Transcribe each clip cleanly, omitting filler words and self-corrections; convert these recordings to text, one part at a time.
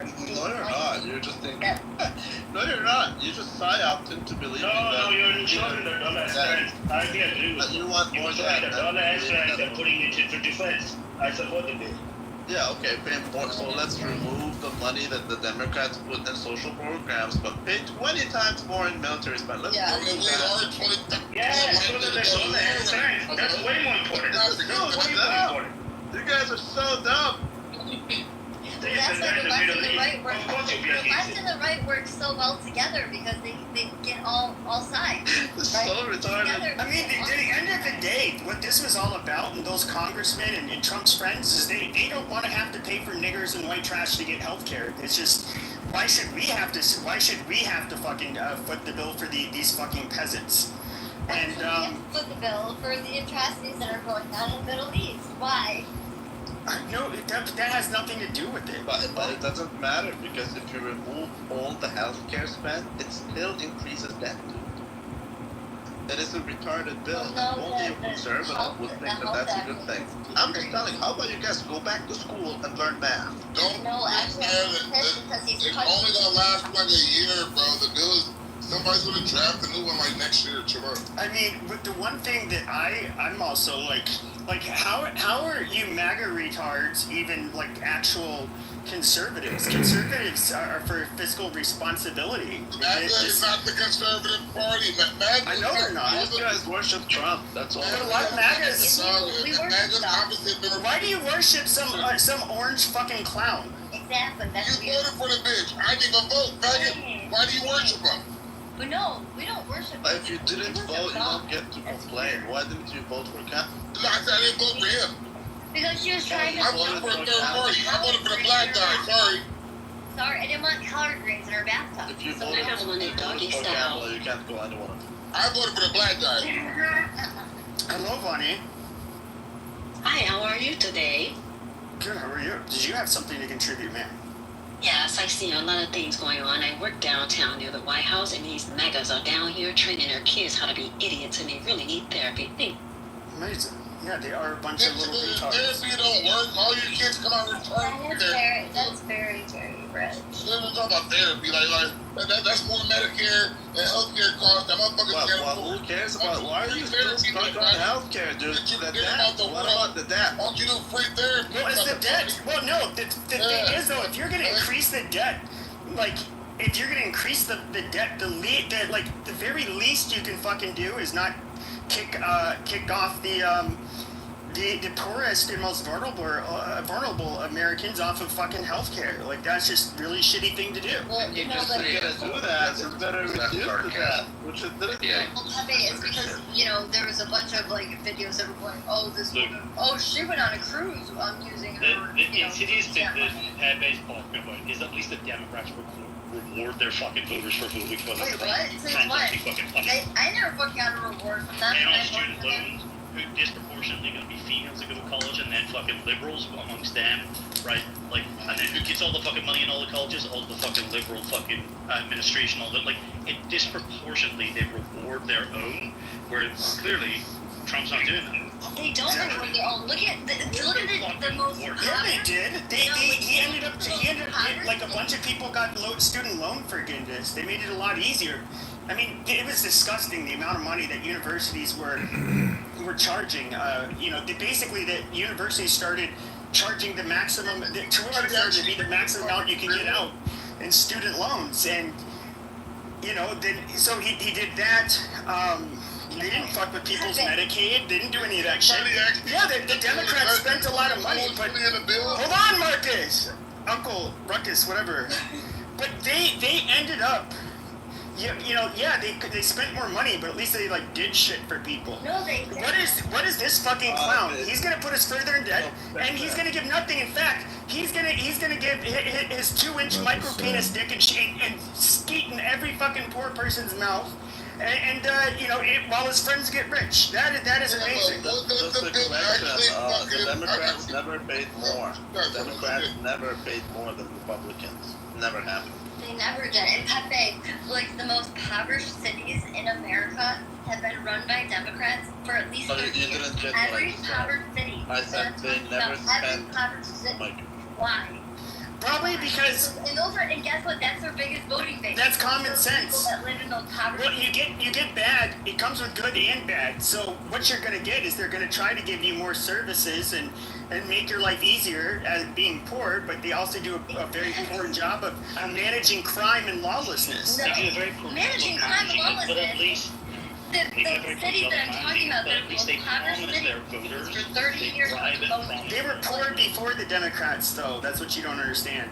for being No, you're not. You're just thinking. that. No, you're not. You just psyoped into believing No, you're insulting the dumbass friends. I agree with you want more than the dumbass friends and putting it to defense. I support the bill. Yeah, okay, pay more. So let's remove the money that the Democrats put in social programs, but pay 20 times more in military spend. Let's Yeah. do that. Yeah, so that there's all the friends. That's way more important. No, Way more important. You guys are so dumb. That's why the left and the right work. The left and the right work so well together because they get all sides. It's Right? so retarded. Together, I mean, at the end of the day, what this was all about, and those congressmen and Trump's friends, is they don't want to have to pay for niggers and white trash to get health care. It's just, why should we have to fucking foot the bill for these fucking peasants? And we have to foot the bill for the atrocities that are going on in the Middle East. Why? no, that has nothing to do with it. But it doesn't matter because if you remove all the healthcare spend, it still increases debt. It is a retarded bill, Well, no, and only a the conservative health- would the think that health that's a act good is thing. too I'm just crazy. telling, how about you guys go back to school and learn math? No, actually, I'm pissed because he's It's touching. only gonna last like a year, bro. The bill is somebody's gonna draft a new one like next year. Chill out. I mean, but the one thing that I'm also like how are you MAGA retards even like actual conservatives? Conservatives are for fiscal responsibility. MAGA is not the conservative party. MAGA I know they're not. You guys worship Trump, that's all. But a lot of MAGAs. We worship MAGA's stuff. opposite than Why do you worship some orange fucking clown? Exactly, that's You weird. voted for the bitch. I didn't even vote, faggot. Why do you worship him? But no, we don't worship. But if you didn't We worship vote, you God. don't get to complain. Why didn't you vote for Cap? I said I didn't vote for him. Because she was trying to. I voted for a third party. I voted for the black guy. Sorry. Sorry, I didn't want collard greens in her bathtub. If you So voted now- for Campbell, you can't go anywhere. I voted for the black guy. Hello, Bonnie. Hi, how are you today? Good, how are you? Did you have something to contribute, man? Yes, I see a lot of things going on. I work downtown near the White House, and these megas are down here training their kids how to be idiots, and they really need therapy. Amazing. Yeah, they are a bunch of little If retards. therapy don't work, all your kids come out retarded. That's very rich. We're talking about therapy, that's more Medicare and healthcare costs. That motherfuckers can't Well, afford. who cares about why are you still stuck on healthcare, dude? Did you The forget debt. about the What world? about the debt? Why don't you do free therapy? Well, it's the debt. Well, no, the thing is, though, if you're going to increase the debt, like, if you're going to increase the debt, the very least you can fucking do is not kick off the poorest and most vulnerable Americans off of fucking healthcare. Like, that's just really shitty thing to do. Well, You no, just but said to do that, it's better reduce the debt, which it didn't. well, Pepe, it's because there was a bunch of like videos that were going, oh, this woman, she went on a cruise. I'm using her. The insidious thing that Pepe's talking about is at least the Democrats reward their fucking voters for voting for them. Wait, what? Since when? I never fucking got a reward from that. And when on I student voted for them. loans, who disproportionately going to be females that go to college, and then fucking liberals amongst them, right? Like, and then who gets all the fucking money in all the colleges? All the fucking liberal fucking administration, all that. Like, it disproportionately they reward their own, where clearly Trump's not doing that. They don't reward their own. Look at the most. Yeah, they did. He ended up like a bunch of people got student loan forgiveness. They made it a lot easier. I mean, it was disgusting the amount of money that universities were charging. Basically the universities started charging the maximum. The tuition started to be the maximum amount you can get out in student loans, and so he did that. They didn't fuck with people's Medicaid. They didn't do any of that shit. Yeah, the Democrats spent a lot of money, but hold on, Marcus, Uncle Ruckus, whatever. But they ended up, they spent more money, but at least they like did shit for people. No, they didn't. What is this fucking clown? He's gonna put us further in debt, and he's gonna give nothing. In fact, he's gonna give his 2-inch micro penis dick and skeet in every fucking poor person's mouth. And while his friends get rich, that is amazing. Just a correction, the Democrats never paid more. The Democrats never paid more than Republicans. Never happened. They never did. And Pepe, like the most impoverished cities in America have been run by Democrats for at least 30 you years. didn't get Every what I said. impoverished city. I said they never Every spent. impoverished city. Like, Why? Probably because and guess what? That's their biggest voting base. that's common Those sense. people that live in those poverty. Well, you get bad. It comes with good and bad. So what you're gonna get is they're gonna try to give you more services and make your life easier as being poor, but they also do a very poor job of managing crime and lawlessness. No. They do a very poor Managing job of crime and managing it, but at least The cities that I'm talking about, but they're at least the they most popular promise cities their voters. for 30 They years. bribe and promise. They were poor before the Democrats, though. That's what you don't understand.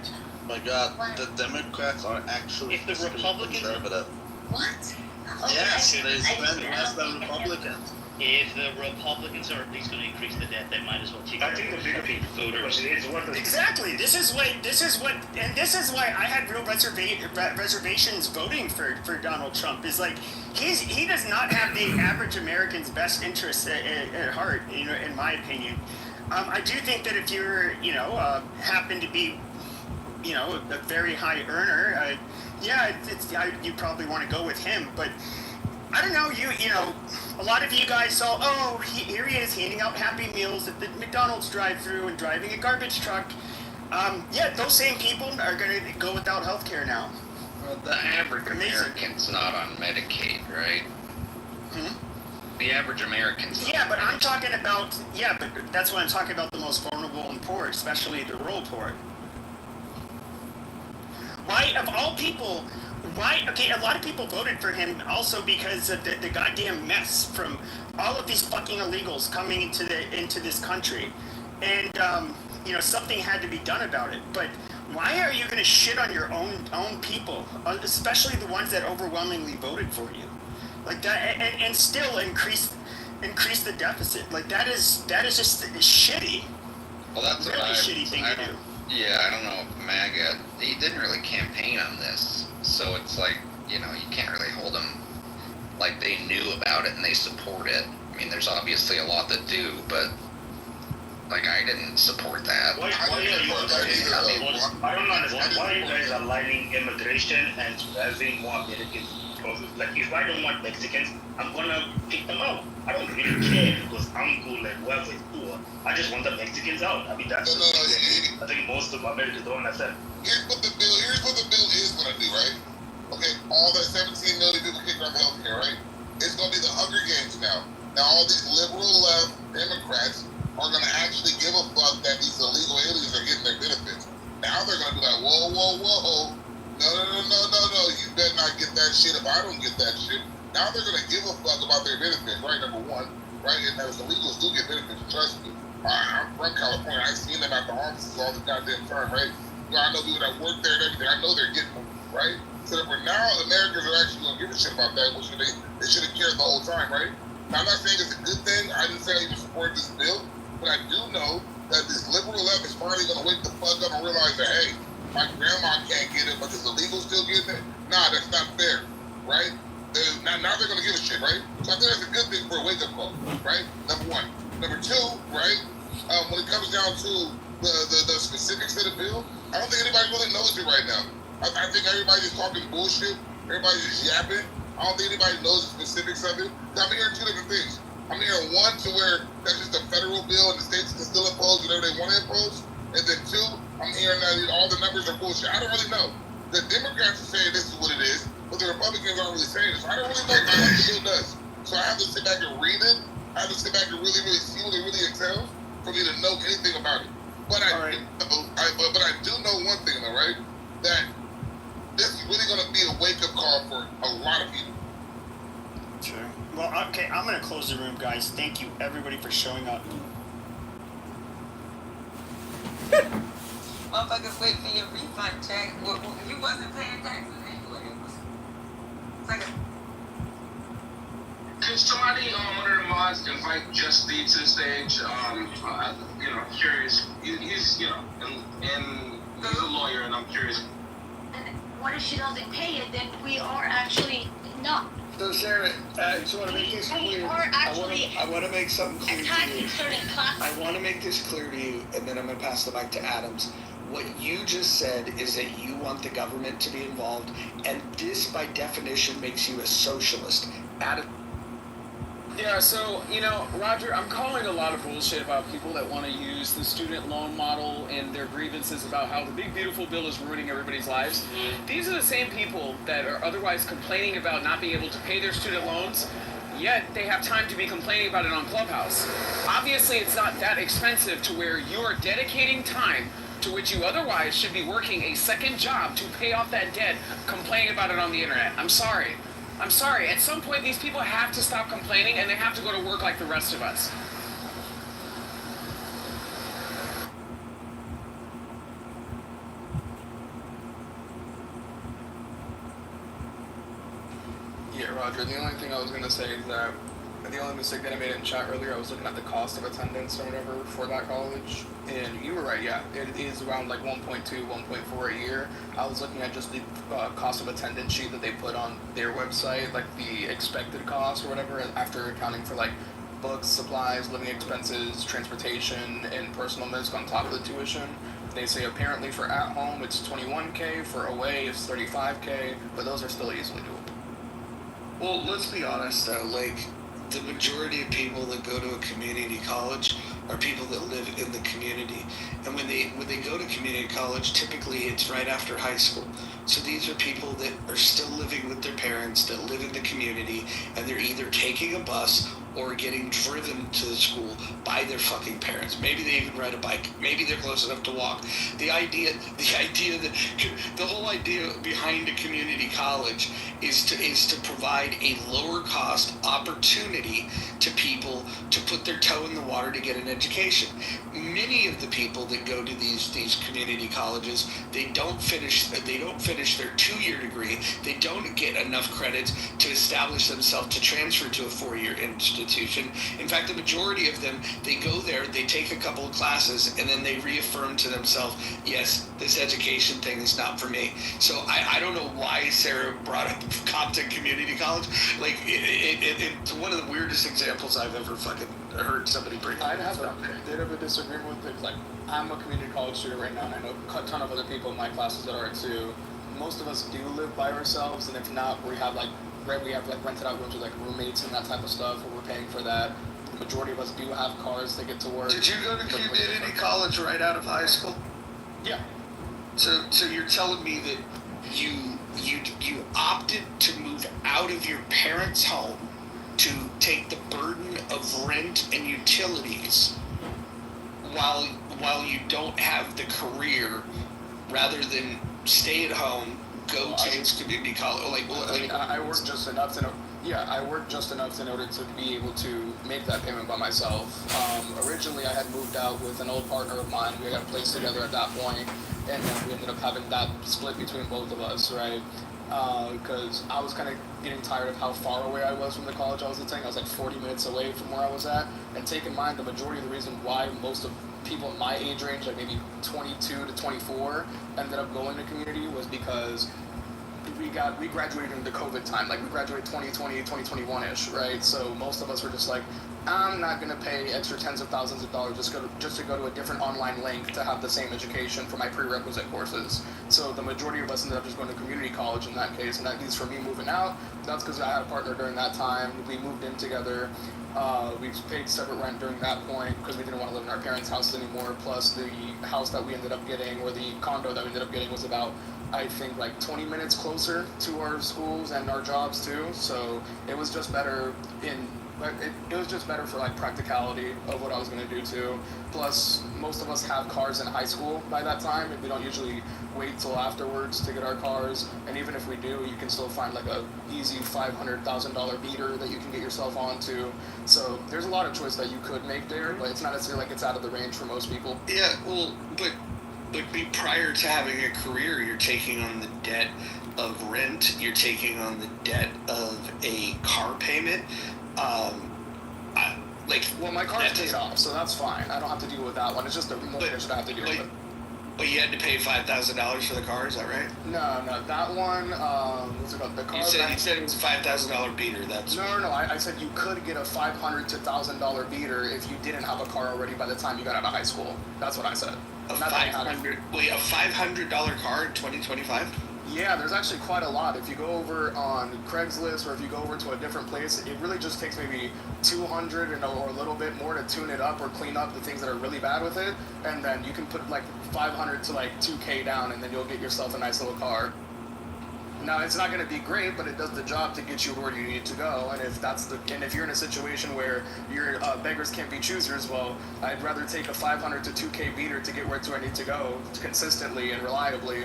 My God, the Democrats are actually If the fiscally Republicans- conservative. What? Okay, Yes, I- they I spend just- I less don't than think I Republicans. If the Republicans are at least going to increase the debt, they might as well take I think the bigger fucking picture voters. is what the Exactly. This is why I had real reservations voting for Donald Trump. Is like he does not have the average American's best interests at heart. You know, in my opinion, I do think that if you're happen to be a very high earner, you probably want to go with him, but. I don't know, a lot of you guys saw, here he is handing out Happy Meals at the McDonald's drive-thru and driving a garbage truck. Those same people are going to go without health care now. Well, the average Amazing. American's not on Medicaid, right? The average American's not Yeah, on but I'm Medicaid. talking about, but that's what I'm talking about, the most vulnerable and poor, especially the rural poor. Why, of all people... a lot of people voted for him also because of the goddamn mess from all of these fucking illegals coming into this country. And, something had to be done about it. But why are you going to shit on your own people, especially the ones that overwhelmingly voted for you? Like that, and still increase the deficit. Like that is just shitty. Well, that's Really what shitty thing to do. Yeah, I don't know if MAGA, he didn't really campaign on this, so it's like, you can't really hold them like they knew about it and they support it. I mean, there's obviously a lot that do, but, like, I didn't support that. why are you I don't understand why you guys are aligning immigration and having more Americans. Like, if I don't want Mexicans, I'm gonna kick them out. I don't really care because I'm cool, like whoever is poor. I just want the Mexicans out. I mean, that's I think most of Americans don't understand. Here's what the bill is gonna do, right? Okay, all that 17 million people kicking off healthcare, right? It's gonna be the Hunger Games now. Now all these liberal left Democrats are gonna actually give a fuck that these illegal aliens are getting their benefits. Now they're gonna be like, whoa. No. You better not get that shit if I don't get that shit. Now they're gonna give a fuck about their benefits, right? Number one, right? And those illegals do get benefits, trust me. I'm from California. I've seen them at the offices all the goddamn time, right? I know people that work there and everything. I know they're getting them, right? So that for now, Americans are actually gonna give a shit about that, which they should have cared the whole time, right? Now, I'm not saying it's a good thing. I didn't say I even support this bill, but I do know that this liberal left is finally gonna wake the fuck up and realize that, hey, my grandma can't get it, but this illegal still getting it? Nah, that's not fair, right? Now they're gonna give a shit, right? So I think that's a good thing for a wake-up call, right? Number one. Number two, right? When it comes down to the specifics of the bill, I don't think anybody really knows it right now. I think everybody's talking bullshit. Everybody's just yapping. I don't think anybody knows the specifics of it. I'm hearing two different things. I'm hearing one to where that's just a federal bill and the states can still impose whatever they want to impose. And then two, I'm hearing that all the numbers are bullshit. I don't really know. The Democrats are saying this is what it is, but the Republicans aren't really saying this. I don't really know what the bill does. So I have to sit back and read it. I have to sit back and really, really see what it really entails for me to know anything about it. But I do know one thing though, right? That this is really going to be a wake-up call for a lot of people. Sure. Well, okay, I'm going to close the room, guys. Thank you, everybody, for showing up. Motherfuckers wait for your refund check. You wasn't paying taxes anyway. It's like Could somebody, one of the mods, invite Just Lee to the stage? I'm curious. He's, and he's a lawyer, and I'm curious. What if she doesn't pay it? Then we are actually not. So Sarah, I just want to make this We clear. are actually I want to make something clear to attacking you. certain classes. I want to make this clear to you, and then I'm going to pass the mic to Adams. What you just said is that you want the government to be involved, and this, by definition, makes you a socialist. Adam, Yeah, so, Roger, I'm calling a lot of bullshit about people that want to use the student loan model and their grievances about how the big, beautiful bill is ruining everybody's lives. These are the same people that are otherwise complaining about not being able to pay their student loans, yet they have time to be complaining about it on Clubhouse. Obviously, it's not that expensive to where you are dedicating time to which you otherwise should be working a second job to pay off that debt, complaining about it on the internet. I'm sorry. At some point, these people have to stop complaining and they have to go to work like the rest of us. Yeah, Roger, the only thing I was going to say is that the only mistake that I made in chat earlier, I was looking at the cost of attendance or whatever for that college, and you were right, yeah, it is around like 1.2, 1.4 a year. I was looking at just the cost of attendance sheet that they put on their website, like the expected cost or whatever, after accounting for like books, supplies, living expenses, transportation, and personal risk on top of the tuition. They say apparently for at home it's $21K, for away it's $35K, but those are still easily doable. Well, let's be honest though, like, the majority of people that go to a community college are people that live in the community. And when they go to community college, typically it's right after high school. So these are people that are still living with their parents, that live in the community, and they're either taking a bus or getting driven to the school by their fucking parents. Maybe they even ride a bike. Maybe they're close enough to walk. The whole idea behind a community college is to provide a lower cost opportunity to people to put their toe in the water to get an education. Many of the people that go to these community colleges, they don't finish their 2-year degree. They don't get enough credits to establish themselves to transfer to a 4-year institution. In fact, the majority of them, they go there, they take a couple of classes, and then they reaffirm to themselves, yes, this education thing is not for me. So I don't know why Sarah brought up Compton Community College. Like, it's one of the weirdest examples I've ever fucking heard somebody bring up. I'd have a bit of a disagreement with it. Like, I'm a community college student right now, and I know a ton of other people in my classes that are too. Most of us do live by ourselves, and if not, we have rented out rooms with like roommates and that type of stuff, and we're paying for that. The majority of us do have cars to get to work. Did you go to community college right out of high school? Yeah. So you're telling me that you opted to move out of your parents' home to take the burden of rent and utilities while you don't have the career, rather than stay at home, go to this community college. I worked just enough to know. Yeah, I worked just enough in order to be able to make that payment by myself. Originally, I had moved out with an old partner of mine. We got a place together at that point, and then we ended up having that split between both of us, right? Because I was kind of getting tired of how far away I was from the college I was attending. I was like 40 minutes away from where I was at. And take in mind, the majority of the reason why most of people in my age range, like maybe 22 to 24, ended up going to community was because we graduated in the COVID time. Like, we graduated 2020, 2021-ish, right? So most of us were just like, I'm not going to pay extra tens of thousands of dollars just to go to a different online link to have the same education for my prerequisite courses. So the majority of us ended up just going to community college in that case, and that means for me moving out, that's because I had a partner during that time. We moved in together. We paid separate rent during that point because we didn't want to live in our parents' house anymore. Plus, the house that we ended up getting, or the condo that we ended up getting, was about, I think, like 20 minutes closer to our schools and our jobs too. So it was just better it was just better for like practicality of what I was going to do too. Plus, most of us have cars in high school by that time, and we don't usually wait till afterwards to get our cars. And even if we do, you can still find like a easy $500,000 beater that you can get yourself onto. So there's a lot of choice that you could make there, but it's not necessarily like it's out of the range for most people. Yeah, well, but prior to having a career, you're taking on the debt of rent, you're taking on the debt of a car payment. Well, my car's paid off, so that's fine. I don't have to deal with that one. It's just the mortgage that I have to deal with. But you had to pay $5,000 for the car, is that right? No, that one, what's it called? The car. You said it was a $5,000 beater. No. I said you could get a $500 to $1,000 beater if you didn't have a car already by the time you got out of high school. That's what I said. A $500 car in 2025? Yeah, there's actually quite a lot. If you go over on Craigslist or if you go over to a different place, it really just takes maybe 200 or a little bit more to tune it up or clean up the things that are really bad with it, and then you can put like 500 to like 2K down, and then you'll get yourself a nice little car. Now, it's not going to be great, but it does the job to get you where you need to go. And if you're in a situation where your beggars can't be choosers, well, I'd rather take a 500 to 2K beater to get where I need to go consistently and reliably.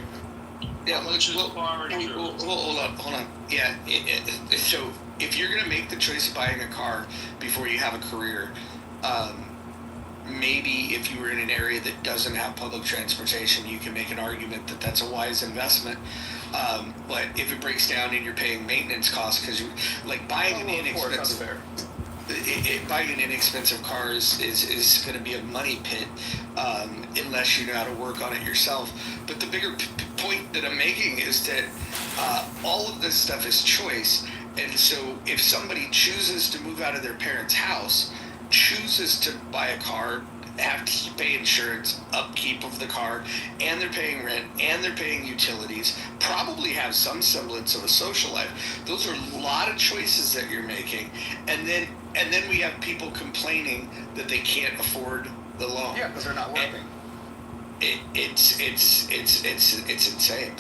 Yeah, hold on. Yeah, so if you're going to make the choice of buying a car before you have a career, maybe if you were in an area that doesn't have public transportation, you can make an argument that that's a wise investment. But if it breaks down and you're paying maintenance costs, because you like buying an inexpensive, buying an inexpensive car is going to be a money pit unless you know how to work on it yourself. But the bigger point that I'm making is that all of this stuff is choice. And so if somebody chooses to move out of their parents' house, chooses to buy a car, have to pay insurance, upkeep of the car, and they're paying rent, and they're paying utilities, probably have some semblance of a social life. Those are a lot of choices that you're making. And then we have people complaining that they can't afford the loan. Yeah, because they're not working. It's insane.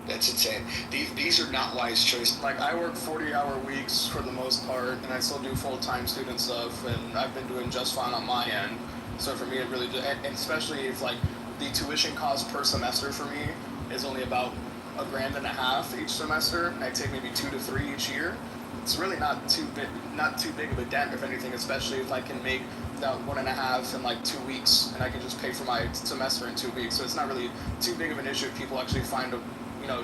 That's insane. These are not wise choices. Like, I work 40-hour weeks for the most part, and I still do full-time student stuff, and I've been doing just fine on my end. So for me, it really, and especially if like the tuition cost per semester for me is only about $1,500 each semester, and I take maybe 2 to 3 each year. It's really not too big of a dent, if anything, especially if I can make that 1.5 in like 2 weeks, and I can just pay for my semester in 2 weeks. So it's not really too big of an issue if people actually find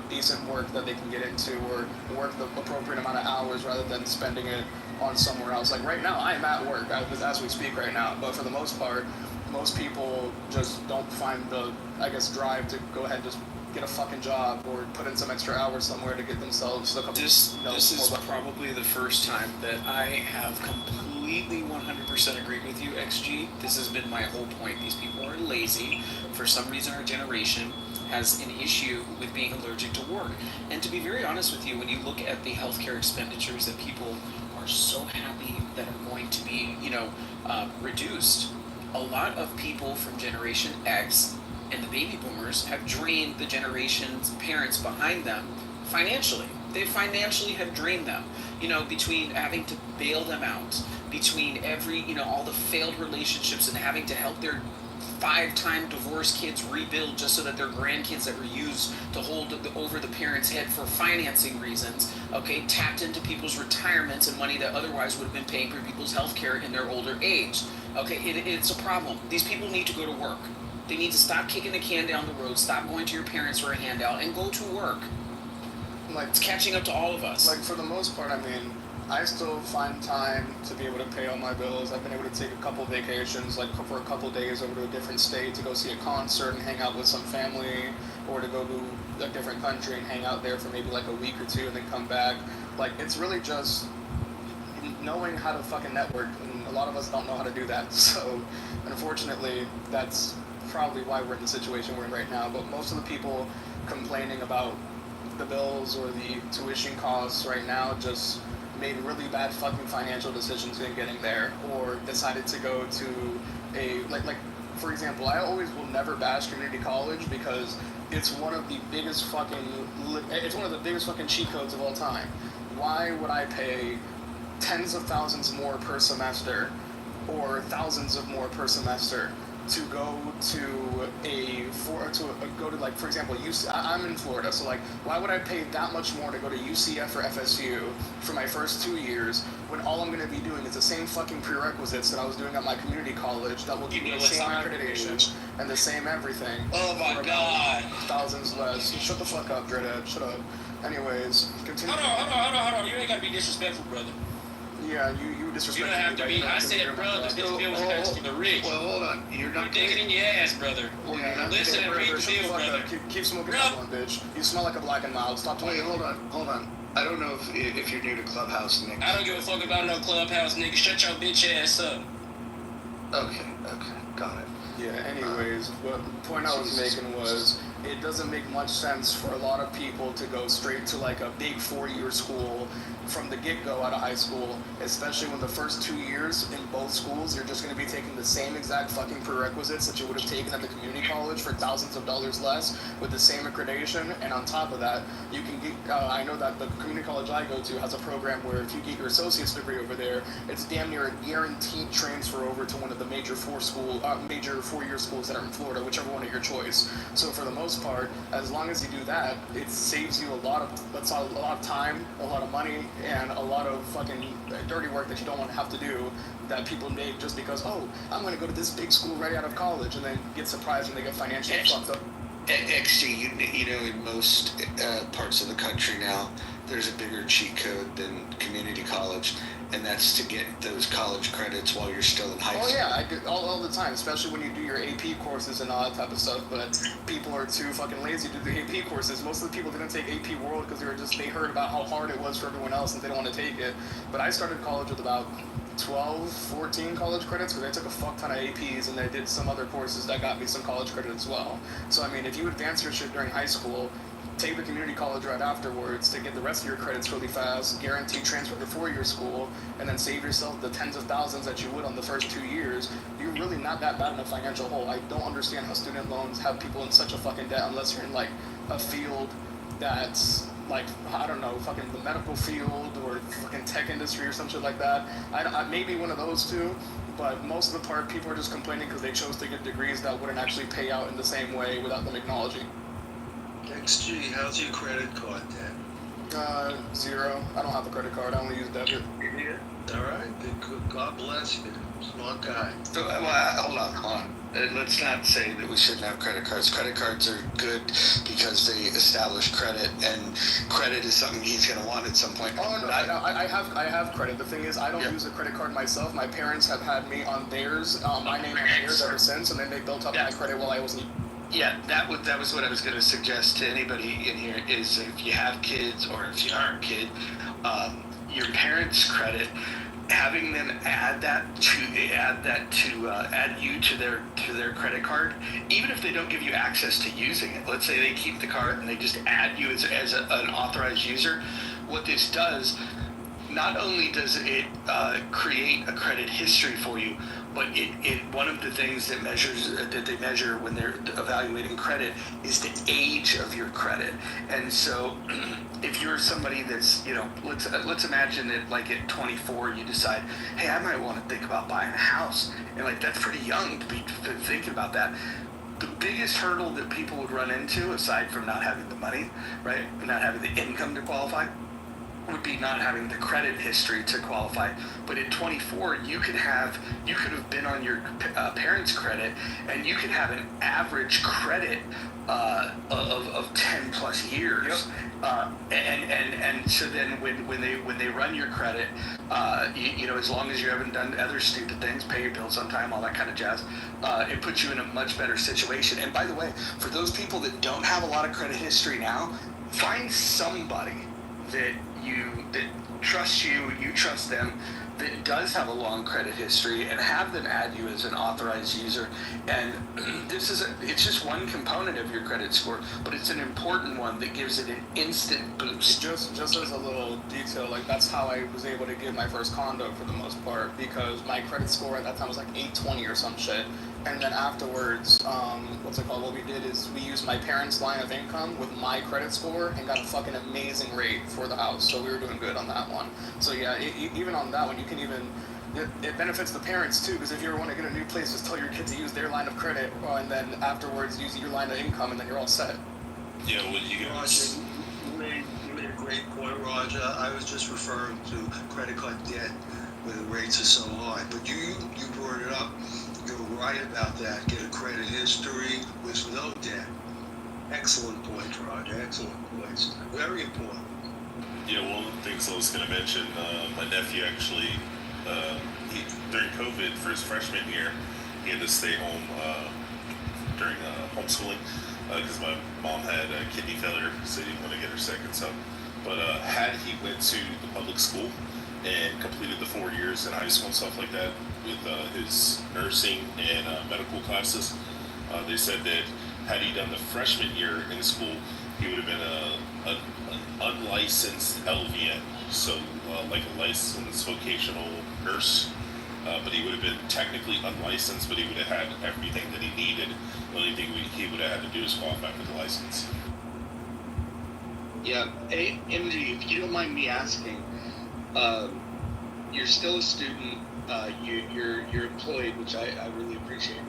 decent work that they can get into or work the appropriate amount of hours rather than spending it on somewhere else. Like right now, I'm at work as we speak right now, but for the most part, most people just don't find the, drive to go ahead and just get a fucking job or put in some extra hours somewhere to get themselves a couple. This is probably the first time that I have completely 100% agreed with you, XG. This has been my whole point. These people are lazy. For some reason, our generation has an issue with being allergic to work. And to be very honest with you, when you look at the healthcare expenditures that people are so happy that are going to be, reduced, a lot of people from Generation X and the baby boomers have drained the generation's parents behind them financially. They financially have drained them, between having to bail them out, between all the failed relationships and having to help their 5-time divorced kids rebuild just so that their grandkids that were used to hold over the parents' head for financing reasons, tapped into people's retirements and money that otherwise would have been paying for people's health care in their older age. It's a problem. These people need to go to work. They need to stop kicking the can down the road, stop going to your parents for a handout, and go to work. It's catching up to all of us. For the most part, I still find time to be able to pay all my bills. I've been able to take a couple vacations, for a couple days over to a different state to go see a concert and hang out with some family, or to go to a different country and hang out there for maybe a week or two and then come back. It's really just knowing how to fucking network, and a lot of us don't know how to do that. So, unfortunately, that's probably why we're in the situation we're in right now. But most of the people complaining about the bills or the tuition costs right now just made really bad fucking financial decisions in getting there, or decided to go to a for example, I always will never bash community college because it's one of the biggest fucking cheat codes of all time. Why would I pay tens of thousands more per semester or thousands of more per semester to go for example, UC. I'm in Florida, so why would I pay that much more to go to UCF or FSU for my first 2 years when all I'm going to be doing is the same fucking prerequisites that I was doing at my community college that will give me the same accreditation and the same everything. Oh my god! Thousands less. Shut the fuck up, Dreadhead. Shut up. Anyways, continue. Hold on. You ain't gotta be disrespectful, brother. Yeah, you disrespect. You don't have to be. I said, brother, this bill was passed for the rich. Well, hold on. You're not digging in your ass, brother. Listen and read the bill, brother. Keep smoking that one, bitch. You smell like a Black and Mild. Stop talking. Wait, hold on. I don't know if you're new to Clubhouse, Nick. I don't give a fuck about no Clubhouse, nigga. Shut your bitch ass up. Okay, got it. Yeah, anyways, what the point I was making was, it doesn't make much sense for a lot of people to go straight to like a big 4-year school from the get-go out of high school, especially when the first 2 years in both schools you're just going to be taking the same exact fucking prerequisites that you would have taken at the community college for thousands of dollars less with the same accreditation. And on top of that, you can get I know that the community college I go to has a program where if you get your associate's degree over there, it's damn near a guaranteed transfer over to one of the major 4-year schools that are in Florida, whichever one of your choice. So for the most part, as long as you do that, it saves you a lot of time, a lot of money, and a lot of fucking dirty work that you don't want to have to do that people make just because, oh, I'm going to go to this big school right out of college, and then get surprised when they get financially fucked up. XG, you know, in most parts of the country now, there's a bigger cheat code than community college, and that's to get those college credits while you're still in high school. Oh yeah, I do all the time, especially when you do your AP courses and all that type of stuff. But people are too fucking lazy to do the AP courses. Most of the people didn't take AP World because they heard about how hard it was for everyone else and they don't want to take it. But I started college with about 12, 14 college credits because I took a fuck ton of APs and I did some other courses that got me some college credit as well. So I mean, if you advance your shit during high school, take the community college right afterwards to get the rest of your credits really fast, guaranteed transfer to 4-year school, and then save yourself the tens of thousands that you would on the first 2 years, you're really not that bad in a financial hole. I don't understand how student loans have people in such a fucking debt unless you're in like a field that's like, I don't know, fucking the medical field or fucking tech industry or some shit like that. I maybe one of those two. But most of the part, people are just complaining because they chose to get degrees that wouldn't actually pay out in the same way without them acknowledging. XG, how's your credit card then? 0. I don't have a credit card. I only use debit. All right. God bless you. Smart guy. So, hold on. Let's not say that we shouldn't have credit cards. Credit cards are good because they establish credit, and credit is something he's going to want at some point. Oh no, I have credit. The thing is, I don't use a credit card myself. My parents have had me on theirs, my name on theirs ever since, and then they built up my credit while I was. Yeah, that was what I was going to suggest to anybody in here is if you have kids or if you aren't a kid, your parents' credit, having them add you to their credit card, even if they don't give you access to using it. Let's say they keep the card and they just add you as an authorized user. What this does, not only does it create a credit history for you, but it one of the things that they measure when they're evaluating credit is the age of your credit. And so if you're somebody that's, you know, let's imagine that like at 24 you decide, hey, I might want to think about buying a house, and like that's pretty young to be thinking about that. The biggest hurdle that people would run into, aside from not having the money, right, not having the income to qualify, would be not having the credit history to qualify. But at 24, you could have been on your parents' credit, and you could have an average credit of 10 plus years. Yep. And so then when they run your credit, you know, as long as you haven't done other stupid things, pay your bills on time, all that kind of jazz, it puts you in a much better situation. And by the way, for those people that don't have a lot of credit history now, find somebody that trusts you trust them, that does have a long credit history, and have them add you as an authorized user. And it's just one component of your credit score, but it's an important one that gives it an instant boost. Just as a little detail, like that's how I was able to get my first condo for the most part, because my credit score at that time was like 820 or some shit. And then afterwards, what we did is we used my parents' line of income with my credit score and got a fucking amazing rate for the house. So we were doing good on that one. So yeah, even on that one, you can even, it benefits the parents too, because if you ever want to get a new place, just tell your kid to use their line of credit, and then afterwards use your line of income, and then you're all set. Yeah, well, Roger, you made a great point, Roger. I was just referring to credit card debt, where the rates are so high. But you brought it up. You're right about that. Get a credit history with no debt. Excellent point, Roger. Excellent points. Very important. Yeah, one of the things I was going to mention, my nephew actually, during COVID for his freshman year, he had to stay home during homeschooling because my mom had kidney failure, so he didn't want to get her second son. But had he went to the public school and completed the 4 years in high school and stuff like that with his nursing and medical classes, they said that had he done the freshman year in school, he would have been an unlicensed LVN, so like a licensed vocational nurse. But he would have been technically unlicensed, but he would have had everything that he needed. The only thing he would have had to do is qualify for the license. Yeah, hey, MG, if you don't mind me asking, you're still a student, you're employed, which I really appreciate.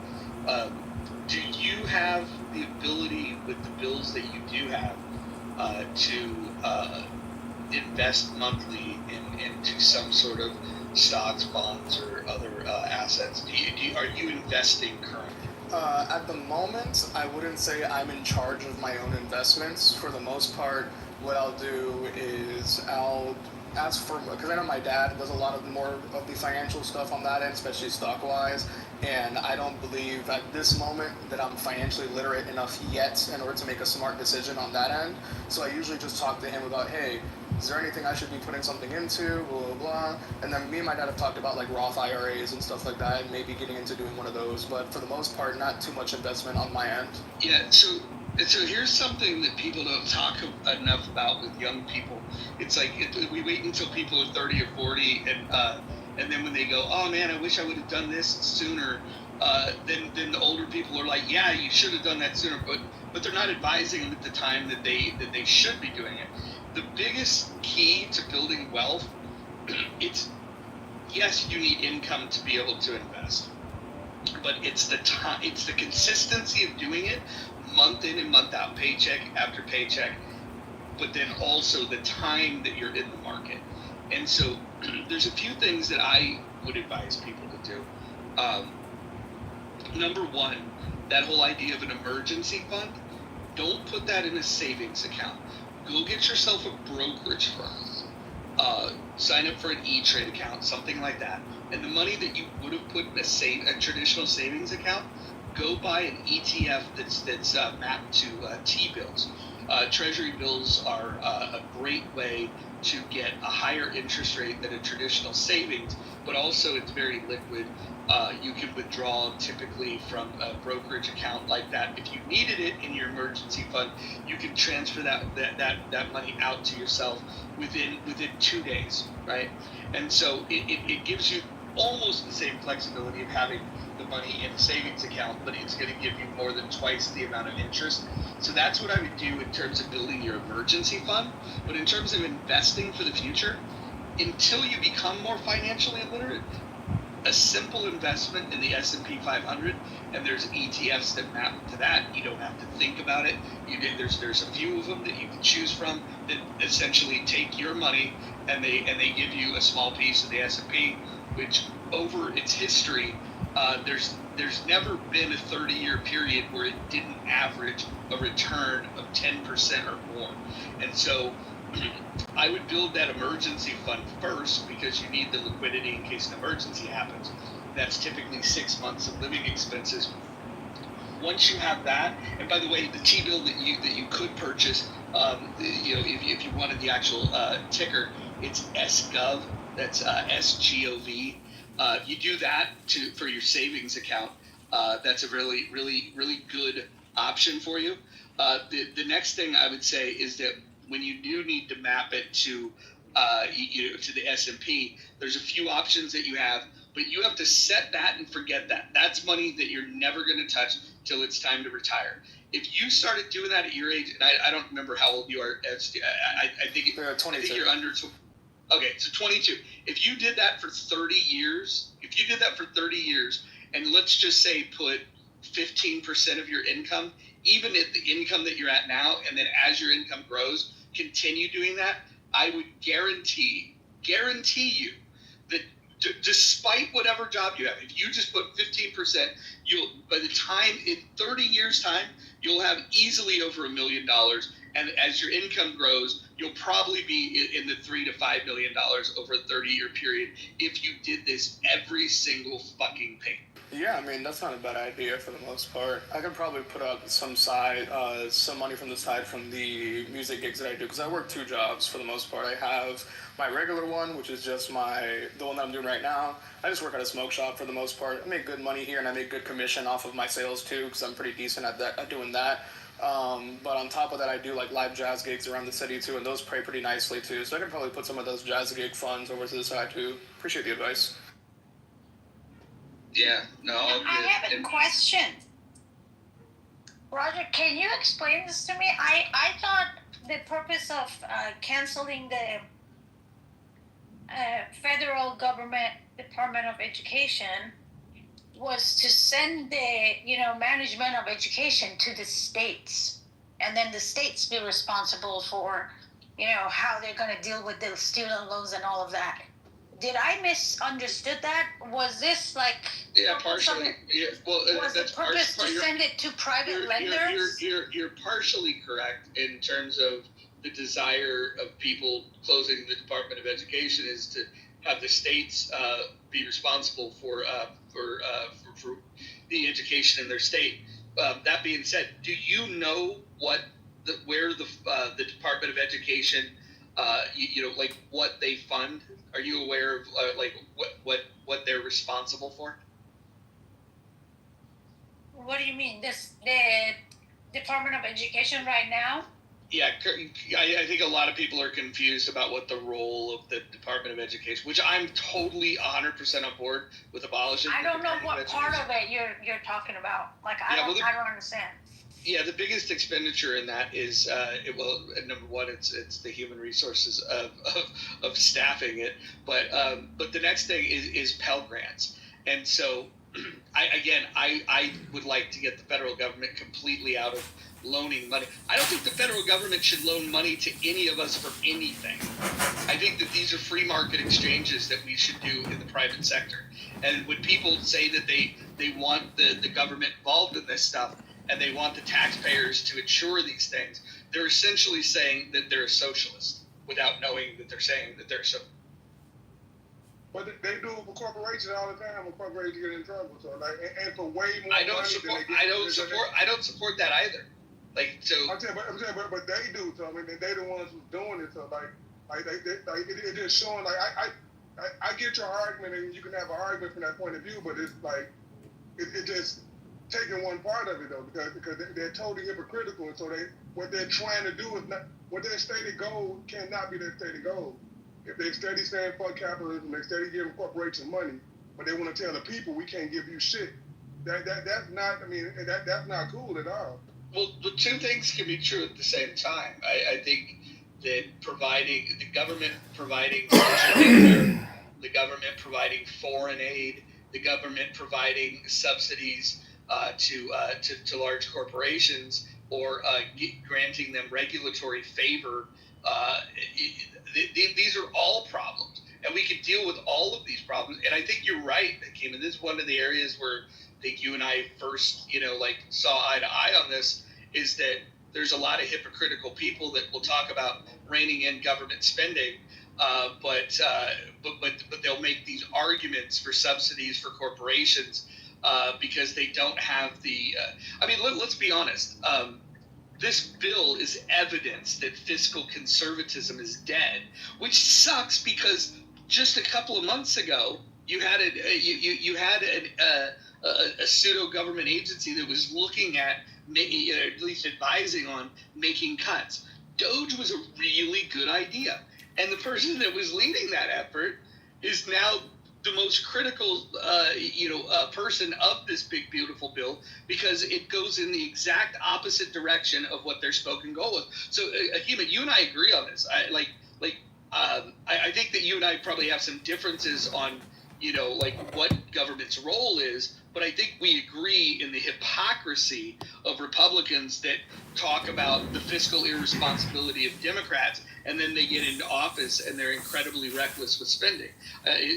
Do you have the ability with the bills that you do have to invest monthly into some sort of stocks, bonds, or other assets? Are you investing currently? At the moment, I wouldn't say I'm in charge of my own investments. For the most part, what I'll do is I'll ask for, because I know my dad does a lot of more of the financial stuff on that end, especially stock-wise, and I don't believe at this moment that I'm financially literate enough yet in order to make a smart decision on that end. So I usually just talk to him about, hey, is there anything I should be putting something into, blah, blah, blah. And then me and my dad have talked about like Roth IRAs and stuff like that, and maybe getting into doing one of those. But for the most part, not too much investment on my end. Yeah, so here's something that people don't talk enough about with young people. It's like we wait until people are 30 or 40, and then when they go, oh man, I wish I would have done this sooner. Then the older people are like, yeah, you should have done that sooner, but they're not advising them at the time that they should be doing it. The biggest key to building wealth, it's yes, you need income to be able to invest, but it's the time, it's the consistency of doing it, month in and month out, paycheck after paycheck, but then also the time that you're in the market. And so there's a few things that I would advise people to do. Number one, that whole idea of an emergency fund, don't put that in a savings account. Go get yourself a brokerage firm. Sign up for an E-Trade account, something like that. And the money that you would have put in a traditional savings account, go buy an ETF that's mapped to T-bills. Treasury bills are a great way to get a higher interest rate than a traditional savings, but also it's very liquid. You can withdraw typically from a brokerage account like that. If you needed it in your emergency fund, you can transfer that money out to yourself within 2 days, right? And so it gives you almost the same flexibility of having the money in a savings account, but it's going to give you more than twice the amount of interest. So that's what I would do in terms of building your emergency fund. But in terms of investing for the future, until you become more financially illiterate, a simple investment in the S&P 500, and there's ETFs that map to that. You don't have to think about it. There's a few of them that you can choose from that essentially take your money and they give you a small piece of the S&P, which over its history, there's never been a 30-year period where it didn't average a return of 10% or more. And so I would build that emergency fund first because you need the liquidity in case an emergency happens. That's typically 6 months of living expenses. Once you have that, and by the way, the T-bill that you could purchase, if you wanted the actual ticker, it's SGOV. That's SGOV. You do that for your savings account. That's a really, really, really good option for you. The next thing I would say is that when you do need to map it to the S&P, there's a few options that you have, but you have to set that and forget that. That's money that you're never going to touch till it's time to retire. If you started doing that at your age, and I don't remember how old you are, I think you're 22. I think you're under. Okay, so 22. If you did that for 30 years, and let's just say put 15% of your income, even at the income that you're at now, and then as your income grows, continue doing that, I would guarantee you that despite whatever job you have, if you just put 15%, by the time in 30 years time, you'll have easily over $1 million and as your income grows, you'll probably be in the $3 to $5 million over a 30-year period if you did this every single fucking pay. Yeah, I mean, that's not a bad idea for the most part. I could probably put up some money from the side from the music gigs that I do, because I work 2 jobs for the most part. I have my regular one, which is just the one that I'm doing right now. I just work at a smoke shop for the most part. I make good money here, and I make good commission off of my sales too, because I'm pretty decent at doing that. But on top of that, I do like live jazz gigs around the city too, and those pay pretty nicely too. So I can probably put some of those jazz gig funds over to the side too. Appreciate the advice. Yeah, no. I have a question. Roger, can you explain this to me? I thought the purpose of canceling the federal government Department of Education was to send the management of education to the states, and then the states be responsible for how they're going to deal with the student loans and all of that. Did I misunderstood that? Was this like? Yeah, partially. Yeah, well, was the purpose to send it to private lenders? You're partially correct in terms of the desire of people closing the Department of Education is to have the states be responsible for the education in their state. That being said, do you know where the Department of Education, like what they fund? Are you aware of like what they're responsible for? What do you mean? The Department of Education right now? Yeah, I think a lot of people are confused about what the role of the Department of Education, which I'm totally 100% on board with abolishing. I don't know what part of it you're talking about. Like I don't understand. Yeah, the biggest expenditure in that is number one, it's the human resources of staffing it, but the next thing is Pell Grants, and so I would like to get the federal government completely out of loaning money. I don't think the federal government should loan money to any of us for anything. I think that these are free market exchanges that we should do in the private sector. And when people say that they want the government involved in this stuff and they want the taxpayers to insure these things, they're essentially saying that they're a socialist without knowing that they're saying that they're so. But they do it for corporations all the time. When corporations get in trouble, so and for way more I don't support that either. Like so. I'm saying, but they do. So I mean, they the ones who's doing it. So it just showing. Like I get your argument, and you can have an argument from that point of view. But it's like it just taking one part of it though, because they're totally hypocritical. And so what they're trying to do is not what their stated goal cannot be their stated goal. If they steady saying fuck capitalism, they steady giving corporations money, but they want to tell the people we can't give you shit. That's not. I mean, that's not cool at all. Well, the two things can be true at the same time. I think that the government providing the government providing foreign aid, the government providing subsidies to large corporations, or granting them regulatory favor. These are all problems, and we can deal with all of these problems. And I think you're right, Kim, and this is one of the areas where I think you and I first, saw eye to eye on this, is that there's a lot of hypocritical people that will talk about reining in government spending, but they'll make these arguments for subsidies for corporations because they don't have the. Let's be honest. This bill is evidence that fiscal conservatism is dead, which sucks because just a couple of months ago you had a pseudo government agency that was looking at making, at least advising on making cuts. Doge was a really good idea, and the person that was leading that effort is now the most critical, person of this big, beautiful bill, because it goes in the exact opposite direction of what their spoken goal was. So, Ahima, you and I agree on this. I think that you and I probably have some differences on, what government's role is, but I think we agree in the hypocrisy of Republicans that talk about the fiscal irresponsibility of Democrats, and then they get into office and they're incredibly reckless with spending,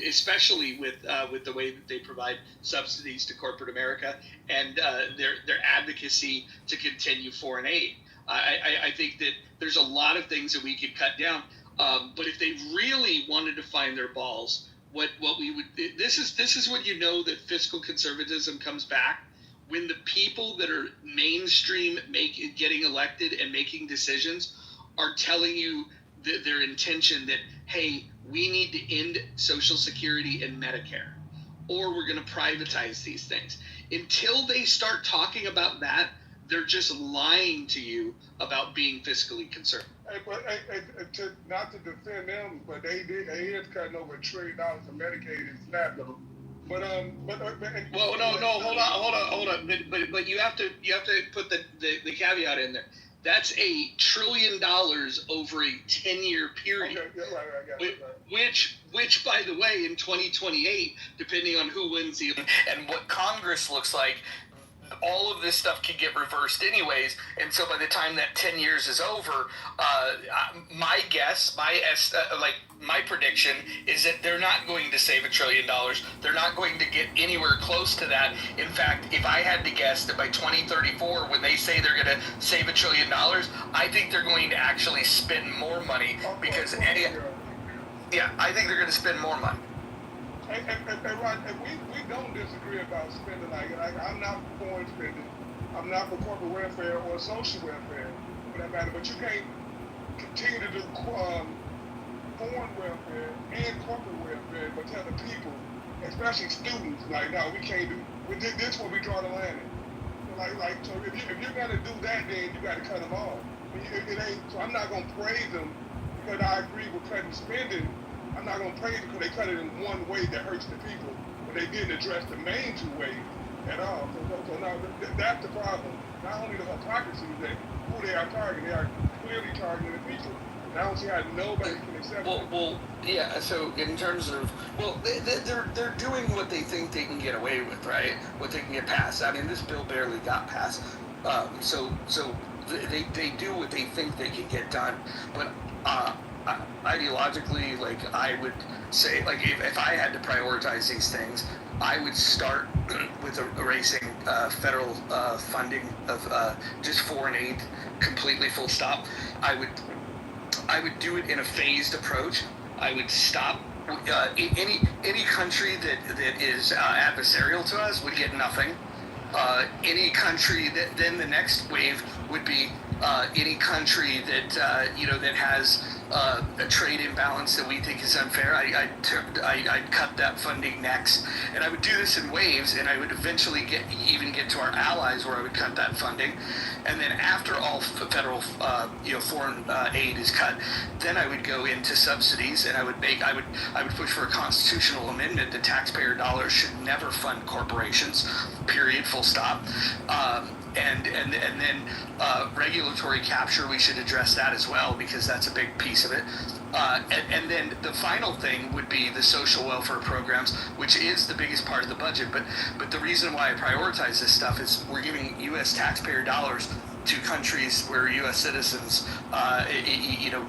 especially with the way that they provide subsidies to corporate America and their advocacy to continue foreign aid. I think that there's a lot of things that we could cut down. But if they really wanted to find their balls, what we would this is what you know that fiscal conservatism comes back when the people that are mainstream getting elected and making decisions are telling you their intention that, hey, we need to end Social Security and Medicare, or we're going to privatize these things. Until they start talking about that, they're just lying to you about being fiscally conservative. Hey, but not to defend them, but they is cutting over $1 trillion for Medicaid and SNAP though. But well, no, hold on. But you have to put the caveat in there. That's $1 trillion over a 10-year period. Okay, yeah, right, I got it, right. Which, by the way, in 2028, depending on who wins and what Congress looks like, all of this stuff can get reversed anyways, and so by the time that 10 years is over, my guess, my prediction is that they're not going to save $1 trillion. They're not going to get anywhere close to that. In fact, if I had to guess that by 2034, when they say they're going to save $1 trillion, I think they're going to actually spend more money because, yeah, I think they're going to spend more money. And Rod, we don't disagree about spending. Like I'm not for foreign spending. I'm not for corporate welfare or social welfare, for that matter. But you can't continue to do foreign welfare and corporate welfare, but tell the people, especially students, like, no, we can't do. This is where we draw the line. So if you're gonna do that, then you got to cut them off. It ain't. So I'm not gonna praise them because I agree with cutting spending. I'm not going to praise it because they cut it in one way that hurts the people, but they didn't address the main two ways at all. So now that's the problem. Not only the hypocrisy that who they are targeting, they are clearly targeting the people. And I don't see how nobody can accept it. Well, yeah. So in terms of, they're doing what they think they can get away with, right? What they can get past. I mean, this bill barely got passed. So they do what they think they can get done, but. Ideologically, like, I would say, like, if I had to prioritize these things, I would start with erasing federal funding of just foreign aid completely, full stop. I would do it in a phased approach. I would stop any country that is adversarial to us would get nothing. Any country then the next wave would be any country that that has a trade imbalance that we think is unfair. I'd cut that funding next, and I would do this in waves, and I would eventually get to our allies where I would cut that funding, and then after all federal foreign aid is cut, then I would go into subsidies, and I would push for a constitutional amendment that taxpayer dollars should never fund corporations. Period. Full stop. And then regulatory capture, we should address that as well because that's a big piece of it. And then the final thing would be the social welfare programs, which is the biggest part of the budget. But the reason why I prioritize this stuff is we're giving U.S. taxpayer dollars to countries where U.S. citizens,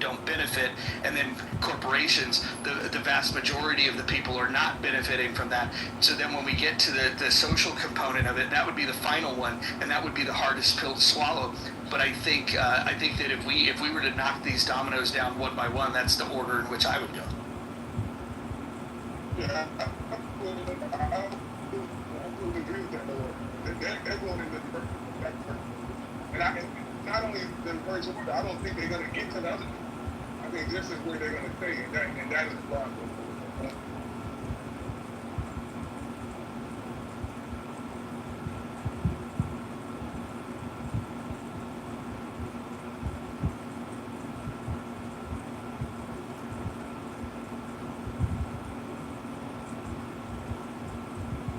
don't benefit, and then corporations, the vast majority of the people are not benefiting from that. So then when we get to the social component of it, that would be the final one, and that would be the hardest pill to swallow. But I think that if we were to knock these dominoes down one by one, that's the order in which I would go. Yeah, I absolutely agree with that. They're going in the and not only the first order, I don't think they're going to get to the other. I think this is where they're going to stay, and that is the problem.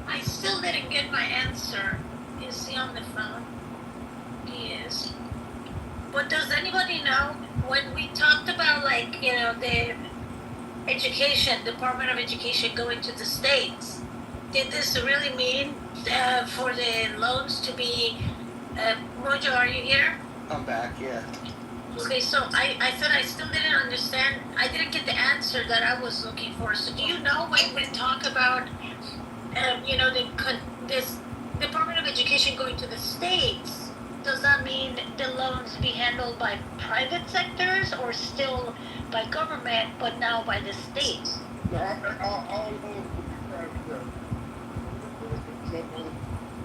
I still didn't get my answer. Is he on the phone? He is. But does anybody know when we talked about the education, Department of Education going to the states? Did this really mean for the loans to be? Mojo, are you here? I'm back. Yeah. Okay, so I said I still didn't understand. I didn't get the answer that I was looking for. So do you know when we talk about this Department of Education going to the states? does that mean the loans be handled by private sectors or still by government, but now by the state? No, all loans will be private debt.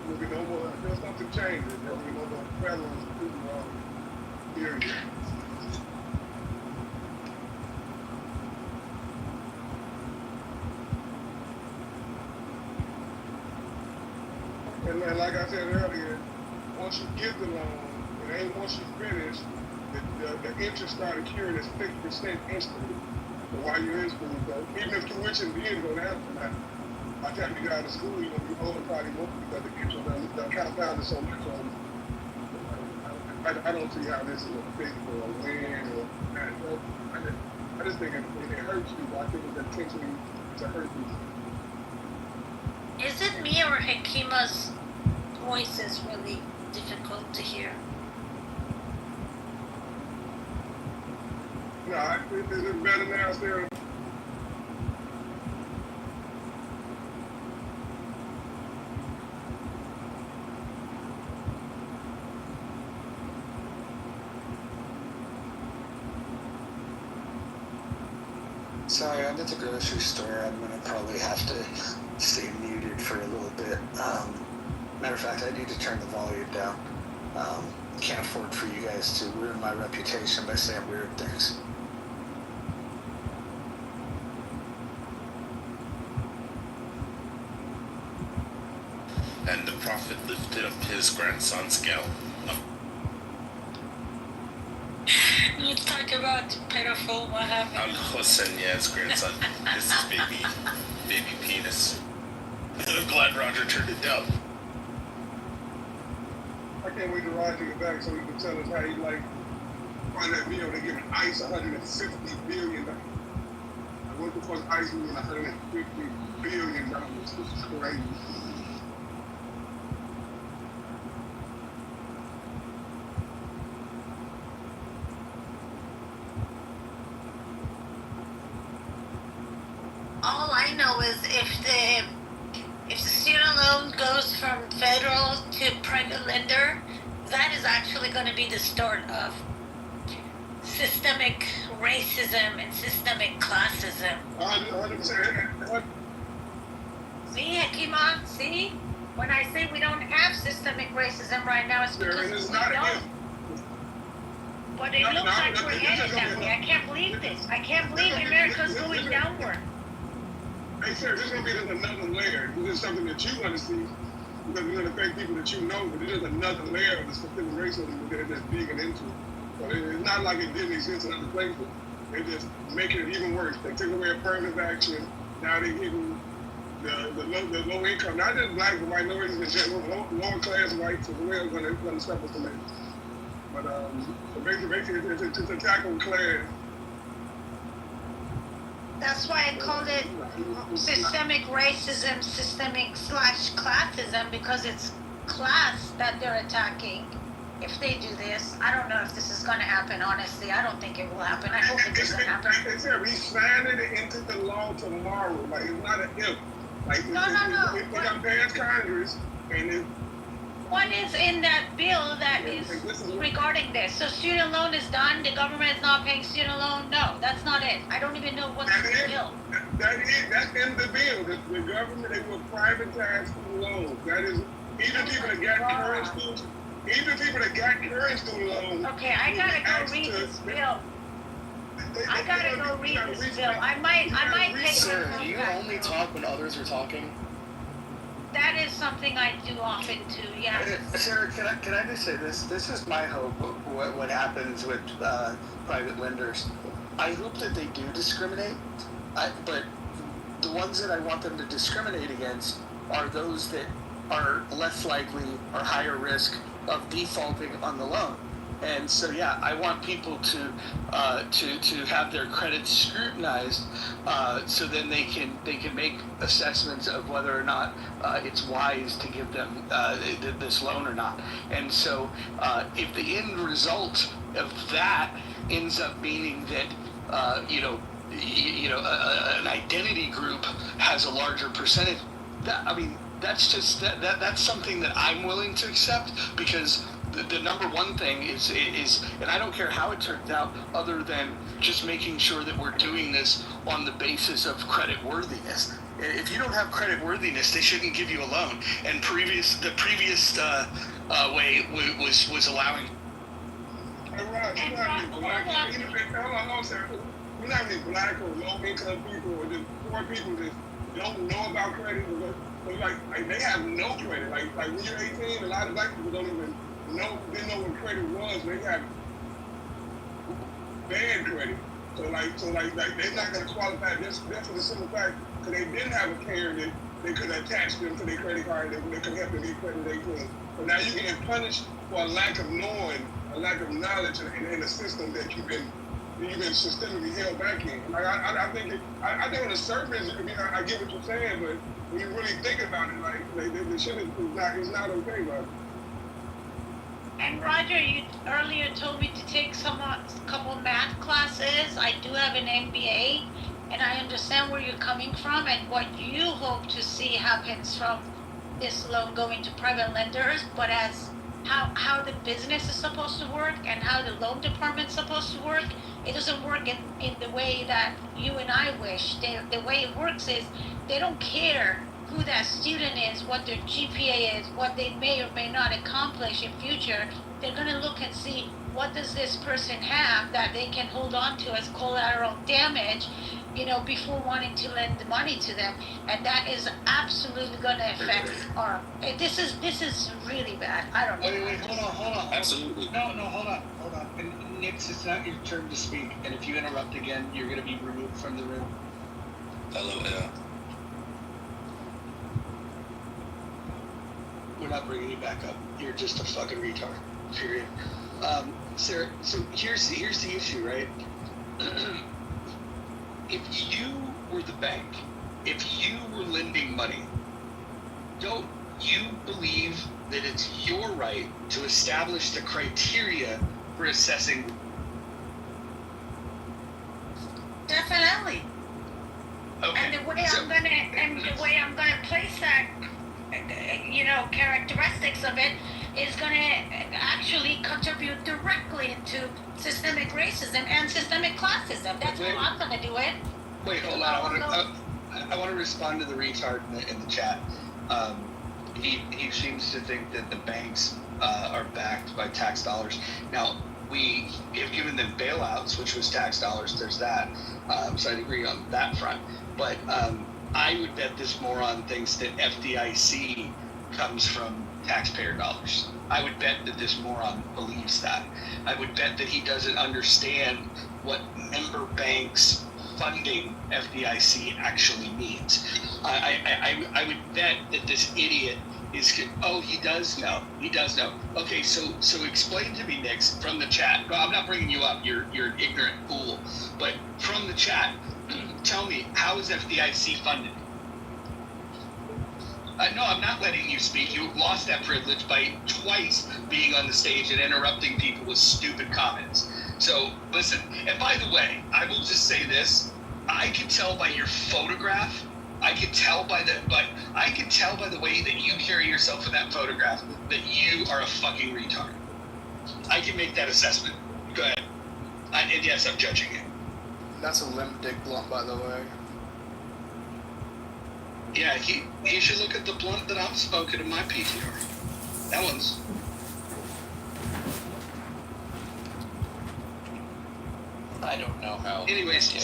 Will be no more, until something changes, there will be no more federal student loan period. And like I said earlier, once you get the loan, it ain't once you finish, the interest start accruing as 6% instantly while you're in school. So even if tuition did go down tonight, by the time you get out of school, you're going to be owing probably more because the interest done compounded so much on you. I don't see how this is a fix or a win or not. I just think it hurts people. I think it's intentionally to hurt people. Is it me or Hakima's voice is really difficult to hear? No, is it better now, Sarah? Sorry, I'm at the grocery store. I'm gonna probably have to stay muted for a little bit. Matter of fact, I need to turn the volume down. Can't afford for you guys to ruin my reputation by saying weird things. And the prophet lifted up his grandson's scale. You talk about pedophile, what happened? Al-Hussein, yeah, his grandson. This is baby penis. I'm glad Roger turned it down. I can't wait to Roger get back so he can tell us how he like on that video they're giving ICE $150 billion. What the fuck ICE mean $150 billion? This is crazy. All I know is if the student loan goes from federal to private lender, that is actually going to be the start of systemic racism and systemic classism. 100%. See, Hakima, see? When I say we don't have systemic racism right now, it's because we don't. But it looks like we're headed that way. I can't believe this. I can't believe America's going downward. Hey, sir, this is going to be just another layer. This is something that you want to see because we're going to affect people that you know, but it is another layer of the systemic racism that they're just digging into. So it's not like it didn't exist in other places. They're just making it even worse. They took away affirmative action. Now they're giving the low income, not just black but minorities in general, lower class whites as well going to suffer from it. But so basically it's a tackle class. That's why I called it systemic racism, systemic / classism, because it's class that they're attacking. If they do this, I don't know if this is going to happen, honestly. I don't think it will happen. I hope it doesn't happen. They said we signed it into the law tomorrow. Like, it's not an if. Like, no. It got past Congress, and it... What is in that bill that is regarding this? So student loan is done, the government is not paying student loan? No, that's not it. I don't even know what's in the bill. That's in the bill. The government, they will privatize student loans. That is, even people that got current student, loans. Okay, I gotta go read this bill. I gotta go read this bill. I might take Sir, do you only talk when others are talking? That is something I do often too, yeah. Sarah, can I just say this? This is my hope, what happens with private lenders. I hope that they do discriminate, but the ones that I want them to discriminate against are those that are less likely or higher risk of defaulting on the loan. And so, yeah, I want people to have their credit scrutinized, so then they can make assessments of whether or not it's wise to give them this loan or not. And so, if the end result of that ends up meaning that an identity group has a larger percentage, that's just that's something that I'm willing to accept, because the number one thing is, and I don't care how it turns out, other than just making sure that we're doing this on the basis of credit worthiness. If you don't have credit worthiness, they shouldn't give you a loan. And the previous way was allowing. We're not even black or low income people or just poor people that don't know about credit. But like they have no credit. Like when you're 18, a lot of black people didn't know what credit was. They have bad credit. So they're not gonna qualify just for the simple fact because they didn't have a carrier that they could attach them to their credit card that they could help them get credit at 18. But now you're getting punished for a lack of knowing, a lack of knowledge in a system that you've been systemically held back in. Like I think on the surface, I mean, I get what you're saying, but when you really think about it, like the shit is not okay, bro. And Roger, you earlier told me to take couple math classes. I do have an MBA, and I understand where you're coming from and what you hope to see happens from this loan going to private lenders, but as how the business is supposed to work and how the loan department's supposed to work, it doesn't work in the way that you and I wish. The way it works is they don't care who that student is, what their GPA is, what they may or may not accomplish in future. They're going to look and see what does this person have that they can hold on to as collateral damage, before wanting to lend the money to them. And that is absolutely going to affect our. This is really bad. I don't know. Wait, hold on. Absolutely. No, hold on. And Nix, it's not your turn to speak. And if you interrupt again, you're going to be removed from the room. Hello, yeah. We're not bringing you back up. You're just a fucking retard. Period. Sarah, so here's the issue, right? If you were the bank, if you were lending money, don't you believe that it's your right to establish the criteria for assessing? Definitely. Okay. And the way I'm gonna place that, characteristics of it is gonna actually contribute directly into systemic racism and systemic classism. That's how I'm gonna do it. Wait, hold on. I want to respond to the retard in the chat. He seems to think that the banks are backed by tax dollars. Now, we have given them bailouts, which was tax dollars. There's that. So I'd agree on that front. But I would bet this moron thinks that FDIC comes from taxpayer dollars. I would bet that this moron believes that. I would bet that he doesn't understand what member banks funding FDIC actually means. I would bet that this idiot is. Oh, he does know. Okay, so explain to me, Nix, from the chat. No, I'm not bringing you up. You're an ignorant fool. But from the chat, tell me, how is FDIC funded? No, I'm not letting you speak. You lost that privilege by twice being on the stage and interrupting people with stupid comments. So, listen, and by the way, I will just say this. I can tell by your photograph, I can tell by the way that you carry yourself in that photograph that you are a fucking retard. I can make that assessment. Go ahead. And yes, I'm judging you. That's a limp dick blunt, by the way. Yeah, you should look at the blunt that I'm smoking in my PTR. That one's. I don't know how. Anyways,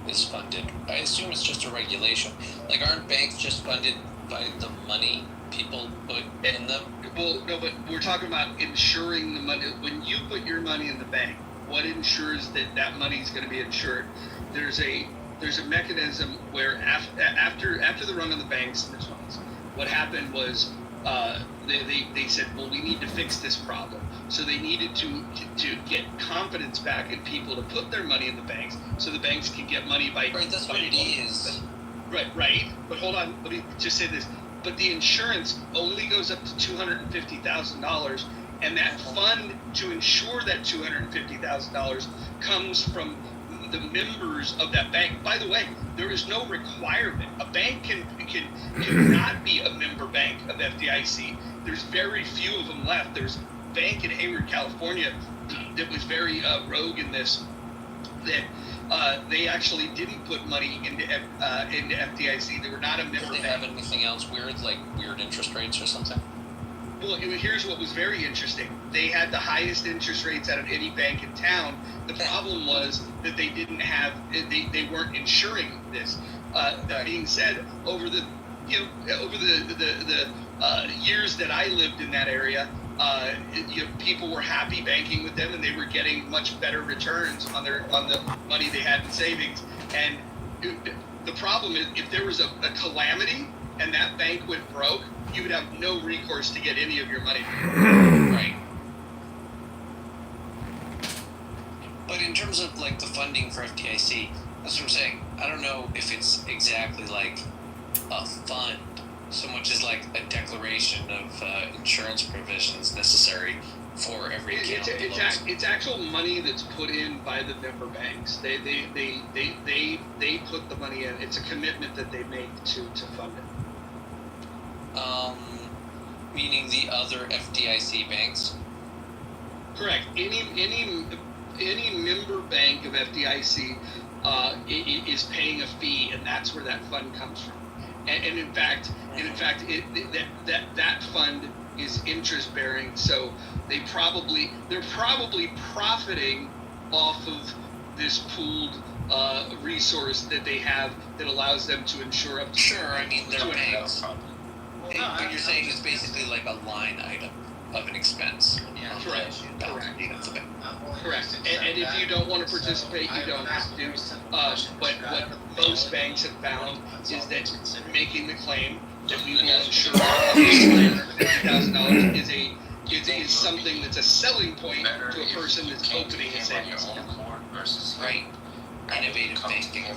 is funded. I assume it's just a regulation. Like, aren't banks just funded by the money people put in them? Well, no, but we're talking about insuring the money. When you put your money in the bank, what ensures that money is going to be insured? There's a mechanism where after the run of the banks, what happened was they said, well, we need to fix this problem. So they needed to get confidence back in people to put their money in the banks, so the banks can get money by. Right, that's what it is. Right. But hold on, let me just say this. But the insurance only goes up to $250,000, and that fund to insure that $250,000 comes from the members of that bank. By the way, there is no requirement. A bank cannot be a member bank of FDIC. there's very few of them left. There's a bank in Hayward, California, that was very rogue in this. That they actually didn't put money into FDIC. They were not a member Did they bank. have anything else weird, like weird interest rates or something? Well, here's what was very interesting. They had the highest interest rates out of any bank in town. The problem was that they didn't have, they weren't insuring this. That being said, over the years that I lived in that area, people were happy banking with them, and they were getting much better returns on the money they had in savings. And the problem is, if there was a calamity and that bank went broke, you would have no recourse to get any of your money. Right. But in terms of like the funding for FDIC, that's what I'm saying. I don't know if it's exactly like a fund so much as like a declaration of insurance provisions necessary for every account. It's actual money that's put in by the member banks. They put the money in. It's a commitment that they make to fund it. Meaning the other FDIC banks? Correct. Any member bank of FDIC is paying a fee, and that's where that fund comes from. And in fact, that fund is interest bearing. So they're probably profiting off of this pooled resource that they have that allows them to insure up to. Sure, I mean they're paying. What you're saying is basically like a line item of an expense. Yeah, correct. Correct. And if you don't want to participate, you don't have to. But what most banks have found is that making the claim that we will insure $950,000 is something that's a selling point to a person that's opening a savings account. Right. Innovative banking.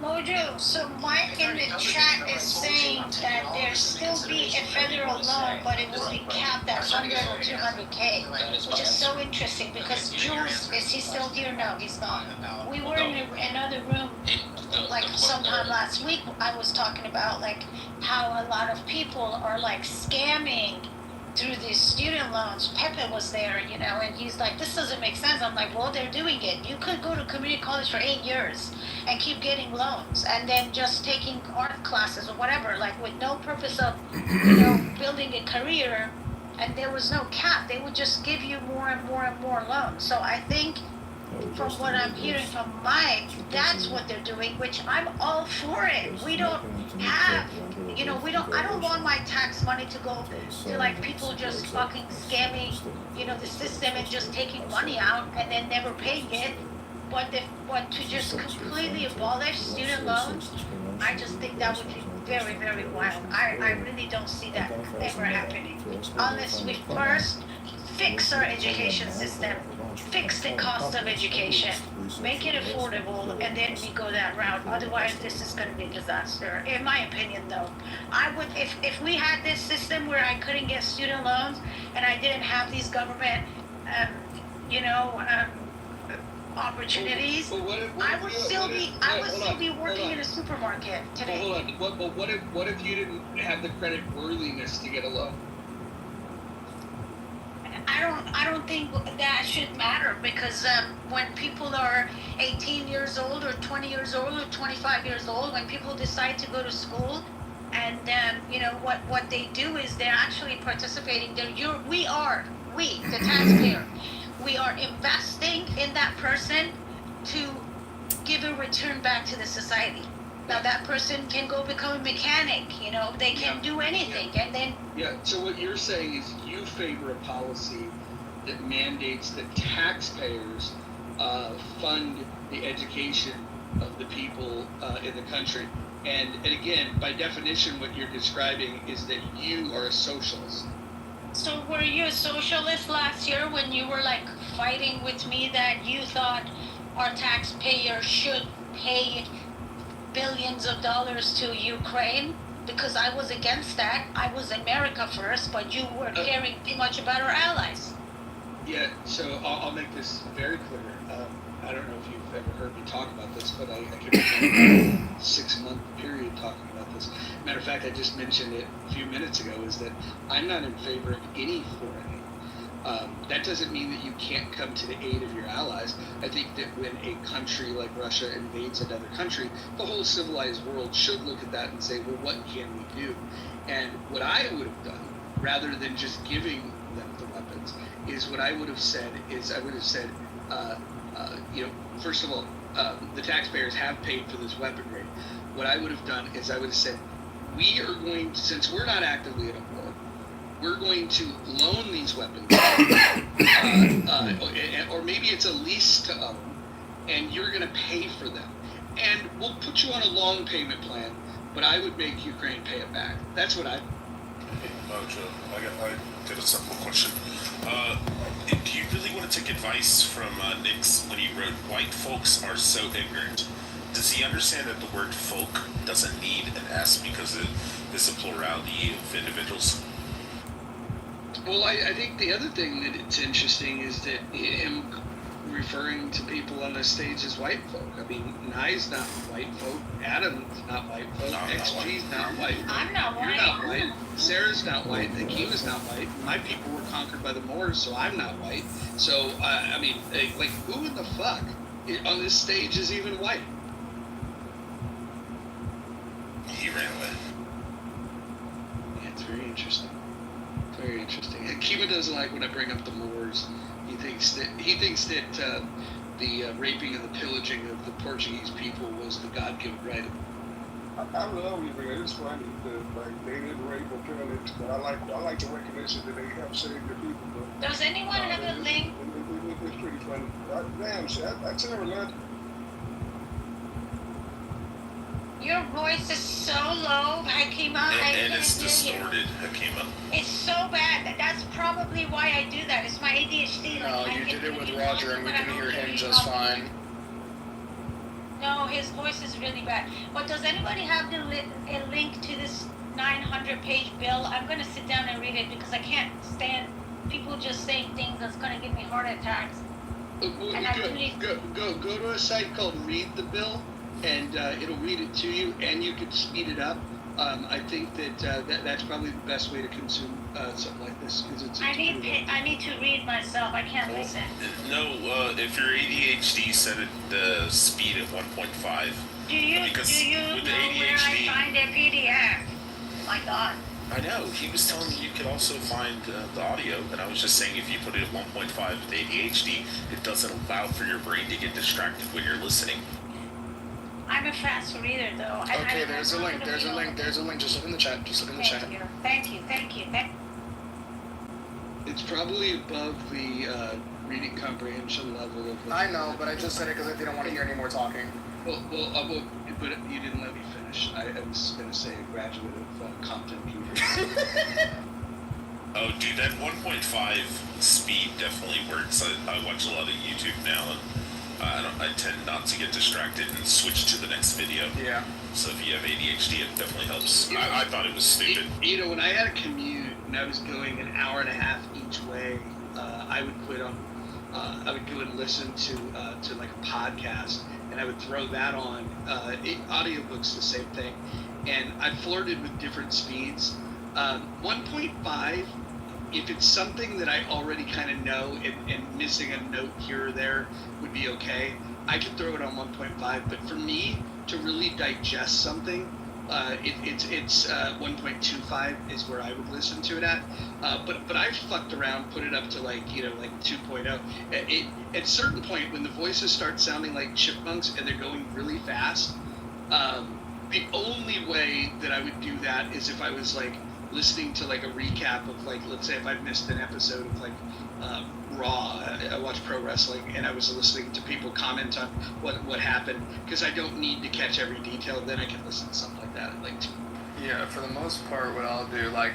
Mojo, so Mike in the chat is saying that there still be a federal loan, but it will be capped at 100 or 200K, which is so interesting because Jules, is he still here? No, he's not. We were in another room like sometime last week. I was talking about like how a lot of people are like scamming through these student loans. Pepe was there, and he's like, this doesn't make sense. I'm like, well, they're doing it. You could go to community college for 8 years and keep getting loans and then just taking art classes or whatever, like with no purpose of, building a career, and there was no cap. They would just give you more and more and more loans. So I think from what I'm hearing from Mike, that's what they're doing, which I'm all for it. We don't have, I don't want my tax money to go to like people just fucking scamming, the system and just taking money out and then never paying it. But to just completely abolish student loans, I just think that would be very, very wild. I really don't see that ever happening. Unless we first fix our education system, fix the cost of education, make it affordable, and then we go that route. Otherwise, this is going to be a disaster. In my opinion, though, I would, if we had this system where I couldn't get student loans and I didn't have these government, opportunities, I would still be working in a supermarket today. Well, hold on. What if you didn't have the credit worthiness to get a loan? I don't think that should matter because when people are 18 years old or 20 years old or 25 years old, when people decide to go to school, and what they do is they're actually participating. We, the taxpayer, we are investing in that person to give a return back to the society. Now that person can go become a mechanic, they can do anything, and then... Yeah, so what you're saying is you favor a policy that mandates that taxpayers fund the education of the people in the country. And again, by definition, what you're describing is that you are a socialist. So were you a socialist last year when you were like fighting with me that you thought our taxpayers should pay billions of dollars to Ukraine? Because I was against that. I was America first, but you were caring too much about our allies. Yeah, so I'll make this very clear. I don't know if you've ever heard me talk about this, but I can remember a 6-month period talking about this. Matter of fact, I just mentioned it a few minutes ago, is that I'm not in favor of any foreign aid. That doesn't mean that you can't come to the aid of your allies. I think that when a country like Russia invades another country, the whole civilized world should look at that and say, well, what can we do? And what I would have done, rather than just giving them the weapons, is what I would have said is I would have said, first of all, the taxpayers have paid for this weaponry. What I would have done is I would have said, we are going to, since we're not actively at a war, we're going to loan these weapons, or maybe it's a lease to own, and you're going to pay for them. And we'll put you on a long payment plan, but I would make Ukraine pay it back. That's what I... Joe, I got a simple question. Do you really want to take advice from Nix when he wrote, "White folks are so ignorant"? Does he understand that the word folk doesn't need an S because it is a plurality of individuals? Well, I think the other thing that it's interesting is that him referring to people on the stage as white folk. I mean, Nye's not white folk, Adam's not white folk, XG's not white. I'm not white. You're not white. Sarah's not white. Hakeem not white. My people were conquered by the Moors, so I'm not white. So, I mean, like, who in the fuck on this stage is even white? He ran away. Yeah, it's very interesting. Very interesting. Hakeem doesn't like when I bring up the Moors. He thinks that the raping and the pillaging of the Portuguese people was the God-given right of I love it, man. It's funny that like they didn't rape or pillage, but I like the recognition that they helped save their people. But, Does anyone have a link? It's pretty funny. Damn, shit, I never learned. Your voice is so low, Hakima. And it's distorted, Hakima. It's so bad. That's probably why I do that. It's my ADHD. No, you did it with Roger, and we can hear him just fine. No, his voice is really bad. But does anybody have a link to this 900-page bill? I'm going to sit down and read it because I can't stand people just saying things that's going to give me heart attacks. Go to a site called Read the Bill, and it'll read it to you, and you can speed it up. I think that's probably the best way to consume something like this. I need to read myself. I can't listen. No, if your ADHD set it speed at 1.5. Do you know where I find a PDF? My God. I know. He was telling me you could also find the audio, and I was just saying if you put it at 1.5 with ADHD, it doesn't allow for your brain to get distracted when you're listening. I'm a fast reader, though. Okay, there's a link. There's a link. Just look in the chat. Thank you. It's probably above the reading comprehension level of... I know, but I just said it because I didn't want to hear any more talking. Well, but you didn't let me finish. I was going to say a graduate of Compton Computer. Oh, dude, that 1.5 speed definitely works. I watch a lot of YouTube now, and I tend not to get distracted and switch to the next video. Yeah. So if you have ADHD, it definitely helps. I thought it was stupid. When I had a commute and I was going an hour and a half each way, I would put on. I would go and listen to like a podcast, and I would throw that on. Audiobooks, the same thing, and I flirted with different speeds. 1.5. If it's something that I already kind of know and missing a note here or there would be okay, I could throw it on 1.5. But for me to really digest something, it's 1.25 is where I would listen to it at. But I've fucked around, put it up to like 2.0. At a certain point, when the voices start sounding like chipmunks and they're going really fast, the only way that I would do that is if I was like listening to like a recap of like, let's say if I missed an episode of like Raw, I watch pro wrestling, and I was listening to people comment on what happened, because I don't need to catch every detail. Then I can listen to something like that. Yeah, for the most part, what I'll do, like,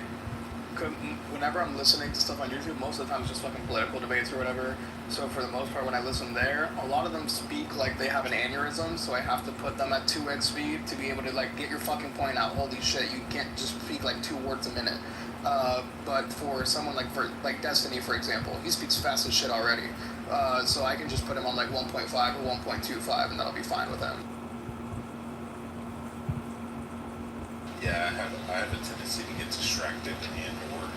whenever I'm listening to stuff on YouTube, most of the time it's just fucking political debates or whatever. So for the most part, when I listen there, a lot of them speak like they have an aneurysm, so I have to put them at 2x speed to be able to like get your fucking point out. Holy shit, you can't just speak like 2 words a minute. But for someone like Destiny, for example, he speaks fast as shit already. So I can just put him on like 1.5 or 1.25, and that'll be fine with him. Yeah, I have a tendency to get distracted and or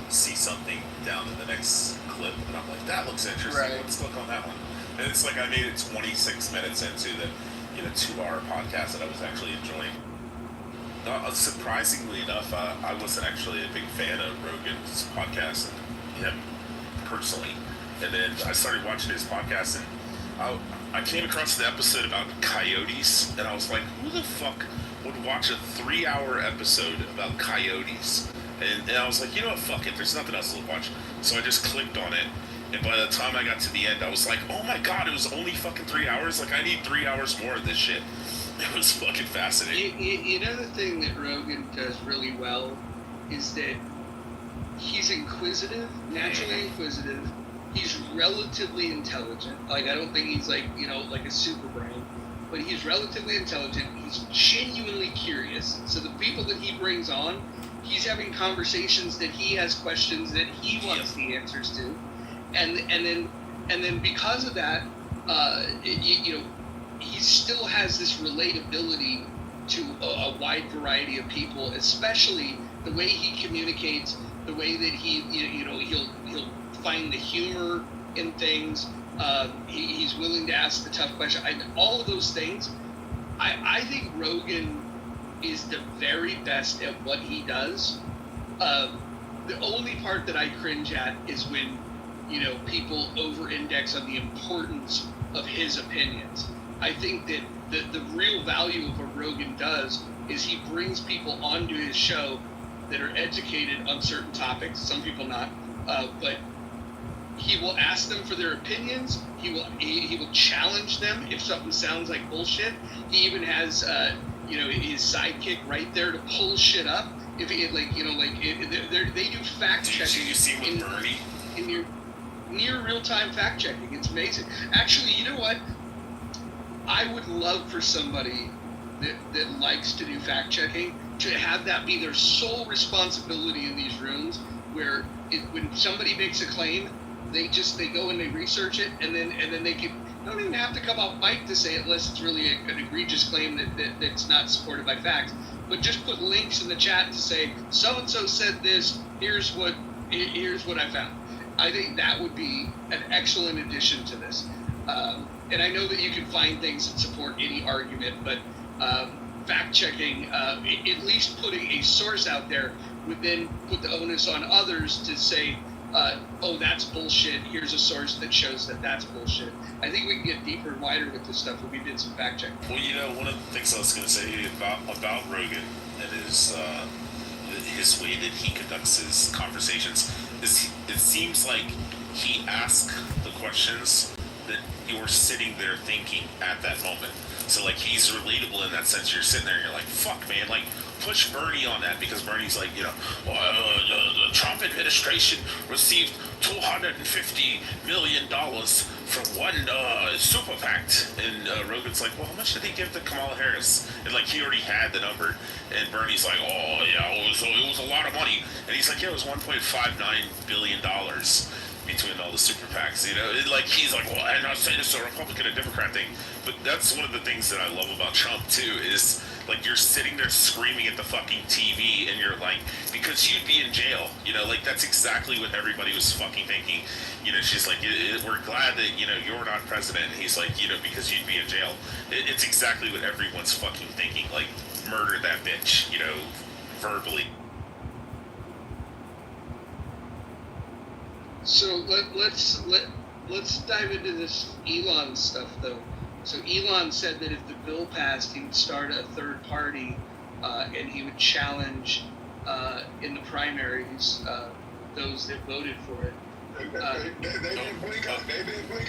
see something down in the next clip, and I'm like, that looks interesting. Right. Let's click on that one. And it's like I made it 26 minutes into the 2-hour podcast that I was actually enjoying. Surprisingly enough, I wasn't actually a big fan of Rogan's podcast and him personally. And then I started watching his podcast, and I came across the episode about coyotes, and I was like, who the fuck would watch a 3-hour episode about coyotes? And I was like, you know what, fuck it, there's nothing else to watch. So I just clicked on it, and by the time I got to the end, I was like, oh my god, it was only fucking 3 hours? Like, I need 3 hours more of this shit. It was fucking fascinating. You know, the thing that Rogan does really well is that he's inquisitive, naturally inquisitive. He's relatively intelligent. Like, I don't think he's like, like a super brain, but he's relatively intelligent. He's genuinely curious. So the people that he brings on, he's having conversations that he has questions that he wants the answers to, and then because of that, he still has this relatability to a wide variety of people, especially the way he communicates, the way that he'll find the humor in things. He's willing to ask the tough question. All of those things. I think Rogan is the very best at what he does. The only part that I cringe at is when people over-index on the importance of his opinions. I think that the real value of what Rogan does is he brings people onto his show that are educated on certain topics. Some people not, but he will ask them for their opinions. He will challenge them if something sounds like bullshit. He even has his sidekick right there to pull shit up. If it they do fact checking. Did you see with Bernie? In near real time fact checking. It's amazing. Actually, you know what? I would love for somebody that likes to do fact checking to have that be their sole responsibility in these rooms, where when somebody makes a claim, they go and they research it, and then they don't even have to come off mic to say it unless it's really an egregious claim that's not supported by facts. But just put links in the chat to say so and so said this. Here's what I found. I think that would be an excellent addition to this. And I know that you can find things that support any argument, but fact-checking, at least putting a source out there, would then put the onus on others to say, oh, that's bullshit, here's a source that shows that that's bullshit. I think we can get deeper and wider with this stuff if we did some fact-checking. Well, one of the things I was going to say about Rogan and his way that he conducts his conversations is it seems like he asks the questions that you're sitting there thinking at that moment. So, like, he's relatable in that sense. You're sitting there and you're like, fuck, man, like, push Bernie on that, because Bernie's like, the Trump administration received $250 million from one super PAC. And Rogan's like, well, how much did they give to Kamala Harris? And, like, he already had the number. And Bernie's like, oh, yeah, it was a lot of money. And he's like, yeah, it was $1.59 billion between all the super PACs, he's like, well, I'm not saying it's a Republican and Democrat thing, but that's one of the things that I love about Trump too, is like you're sitting there screaming at the fucking TV and you're like, because you'd be in jail, that's exactly what everybody was fucking thinking. She's like, we're glad that, you're not president. And he's like, because you'd be in jail. It's exactly what everyone's fucking thinking, like, murder that bitch, verbally. So let's dive into this Elon stuff, though. So Elon said that if the bill passed, he would start a third party, and he would challenge in the primaries those that voted for it. They didn't blink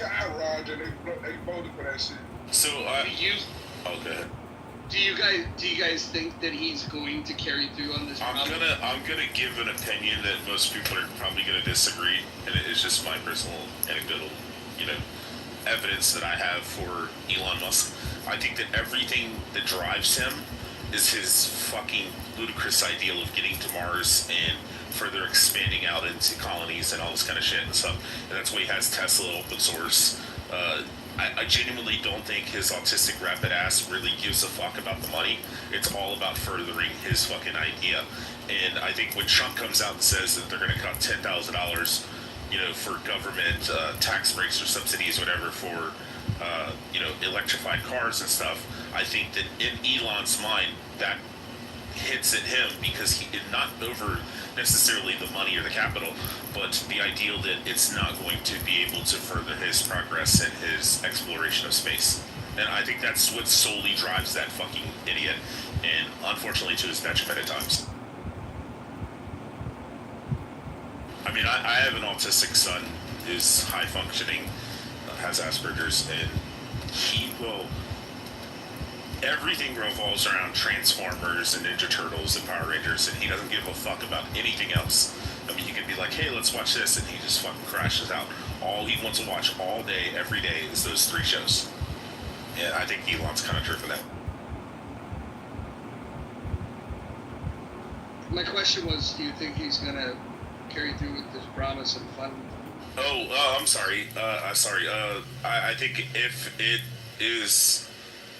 an eye, Roger. They voted for that shit. So go ahead. Do you guys think that he's going to carry through on this? I'm gonna give an opinion that most people are probably gonna disagree, and it's just my personal anecdotal, evidence that I have for Elon Musk. I think that everything that drives him is his fucking ludicrous ideal of getting to Mars and further expanding out into colonies and all this kind of shit and stuff. And that's why he has Tesla open source. I genuinely don't think his autistic rapid ass really gives a fuck about the money. It's all about furthering his fucking idea. And I think when Trump comes out and says that they're going to cut $10,000, for government tax breaks or subsidies, whatever, for electrified cars and stuff, I think that in Elon's mind that hits at him because he did not over necessarily the money or the capital, but the ideal that it's not going to be able to further his progress and his exploration of space. And I think that's what solely drives that fucking idiot, and unfortunately to his detriment at times. I mean, I have an autistic son who's high functioning, has Asperger's, and he will... Everything revolves around Transformers and Ninja Turtles and Power Rangers, and he doesn't give a fuck about anything else. I mean, he could be like, hey, let's watch this, and he just fucking crashes out. All he wants to watch all day, every day, is those 3 shows. And I think Elon's kind of true for that. My question was, do you think he's going to carry through with this promise of funding? I'm sorry. I think if it is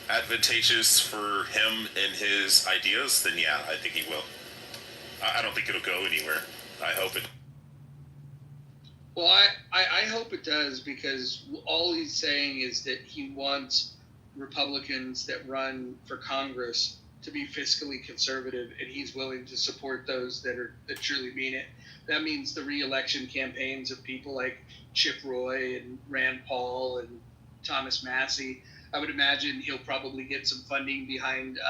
advantageous for him and his ideas, then yeah, I think he will. I don't think it'll go anywhere. I hope it. Well, I hope it does, because all he's saying is that he wants Republicans that run for Congress to be fiscally conservative, and he's willing to support those that truly mean it. That means the re-election campaigns of people like Chip Roy and Rand Paul and Thomas Massie. I would imagine he'll probably get some funding behind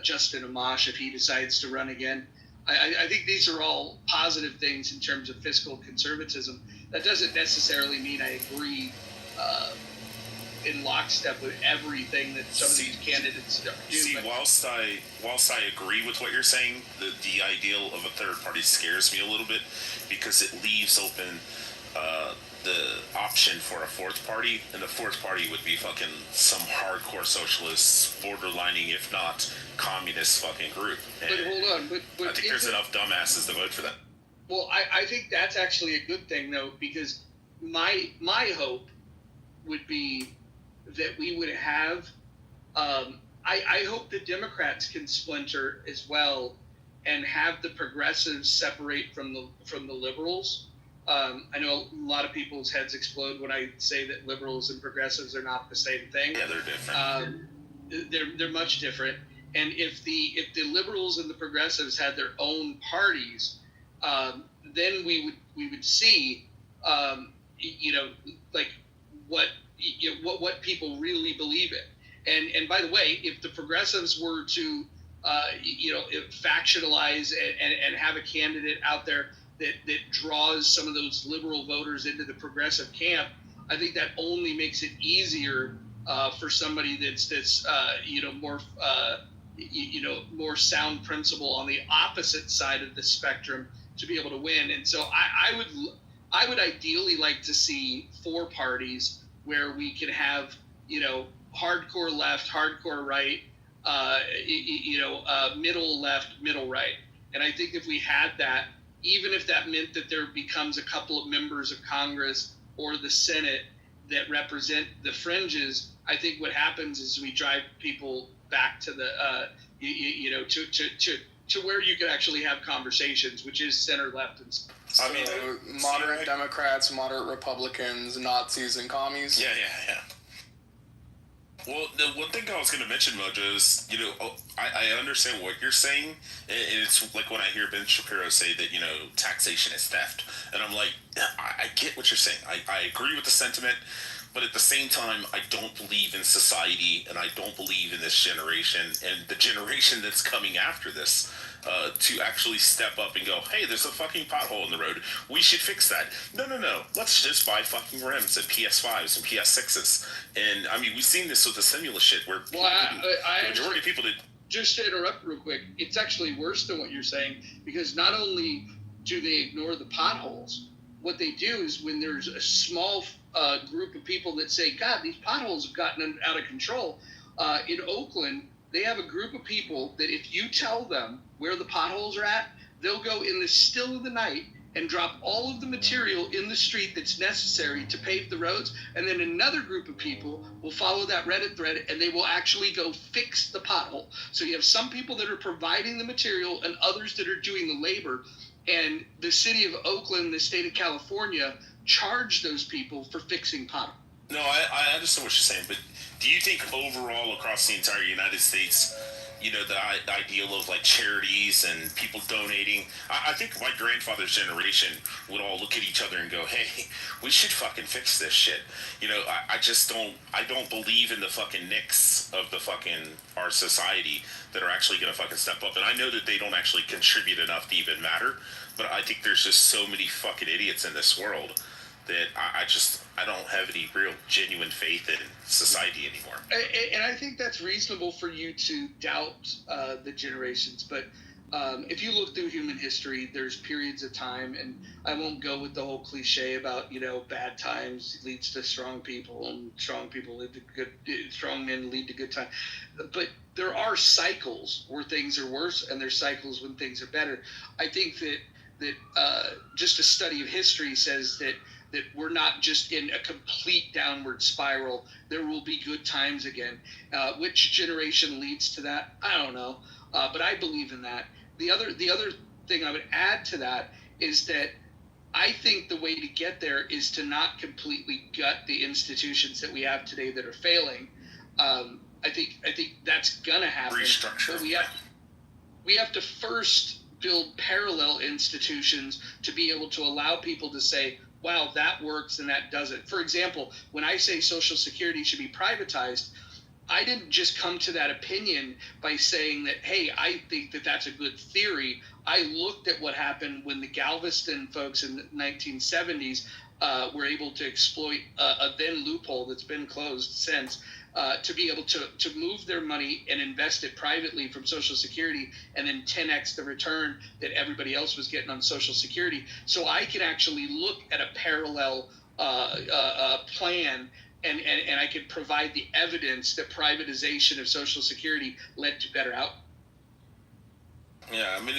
Justin Amash if he decides to run again. I think these are all positive things in terms of fiscal conservatism. That doesn't necessarily mean I agree in lockstep with everything that some of these candidates do. See, whilst I agree with what you're saying, the ideal of a third party scares me a little bit, because it leaves open the option for a fourth party, and the fourth party would be fucking some hardcore socialist, borderlining, if not communist fucking group. And but hold on, but I think there's enough dumbasses to vote for that. Well, I think that's actually a good thing, though, because my hope would be that we would have. I hope the Democrats can splinter as well, and have the progressives separate from the liberals. I know a lot of people's heads explode when I say that liberals and progressives are not the same thing. Yeah, they're different. They're much different. And if the liberals and the progressives had their own parties, then we would see, like what people really believe in. And by the way, if the progressives were to factionalize and have a candidate out there that draws some of those liberal voters into the progressive camp, I think that only makes it easier for somebody that's more sound principle on the opposite side of the spectrum to be able to win. And so I would ideally like to see 4 parties where we could have hardcore left, hardcore right, middle left, middle right. And I think if we had that, even if that meant that there becomes a couple of members of Congress or the Senate that represent the fringes, I think what happens is we drive people back to the, to where you could actually have conversations, which is center left and. So, moderate Democrats, moderate Republicans, Nazis, and commies. Yeah. Well, the one thing I was going to mention, Mojo, is, I understand what you're saying. It's like when I hear Ben Shapiro say that, taxation is theft. And I'm like, I get what you're saying. I agree with the sentiment. But at the same time, I don't believe in society, and I don't believe in this generation and the generation that's coming after this to actually step up and go, hey, there's a fucking pothole in the road. We should fix that. No. Let's just buy fucking rims and PS5s and PS6s. And, I mean, we've seen this with the stimulus shit where the majority of people did. Just to interrupt real quick, it's actually worse than what you're saying, because not only do they ignore the potholes, what they do is when there's a small group of people that say, God, these potholes have gotten out of control. In Oakland, They have a group of people that if you tell them where the potholes are at, they'll go in the still of the night and drop all of the material in the street that's necessary to pave the roads. And then another group of people will follow that Reddit thread and they will actually go fix the pothole. So you have some people that are providing the material and others that are doing the labor. And the city of Oakland, the state of California, charge those people for fixing potholes. No, I understand what you're saying, but do you think overall across the entire United States, you know, the ideal of like charities and people donating, I think my grandfather's generation would all look at each other and go, hey, we should fucking fix this shit. You know, I don't believe in the fucking nicks of the fucking our society that are actually going to fucking step up. And I know that they don't actually contribute enough to even matter, but I think there's just so many fucking idiots in this world that I don't have any real genuine faith in society anymore. And I think that's reasonable for you to doubt the generations, but if you look through human history, there's periods of time, and I won't go with the whole cliche about, you know, bad times leads to strong people, and strong people lead to good, strong men lead to good times. But there are cycles where things are worse, and there's cycles when things are better. I think that just a study of history says that we're not just in a complete downward spiral. There will be good times again. Which generation leads to that? I don't know, but I believe in that. The other thing I would add to that is that I think the way to get there is to not completely gut the institutions that we have today that are failing. I think that's gonna happen. Restructure. But we have to first build parallel institutions to be able to allow people to say, wow, that works and that doesn't. For example, when I say Social Security should be privatized, I didn't just come to that opinion by saying that, hey, I think that that's a good theory. I looked at what happened when the Galveston folks in the 1970s were able to exploit a then loophole that's been closed since, to be able to move their money and invest it privately from Social Security and then 10x the return that everybody else was getting on Social Security. So I can actually look at a parallel plan and I could provide the evidence that privatization of Social Security led to better outcomes. Yeah, I mean,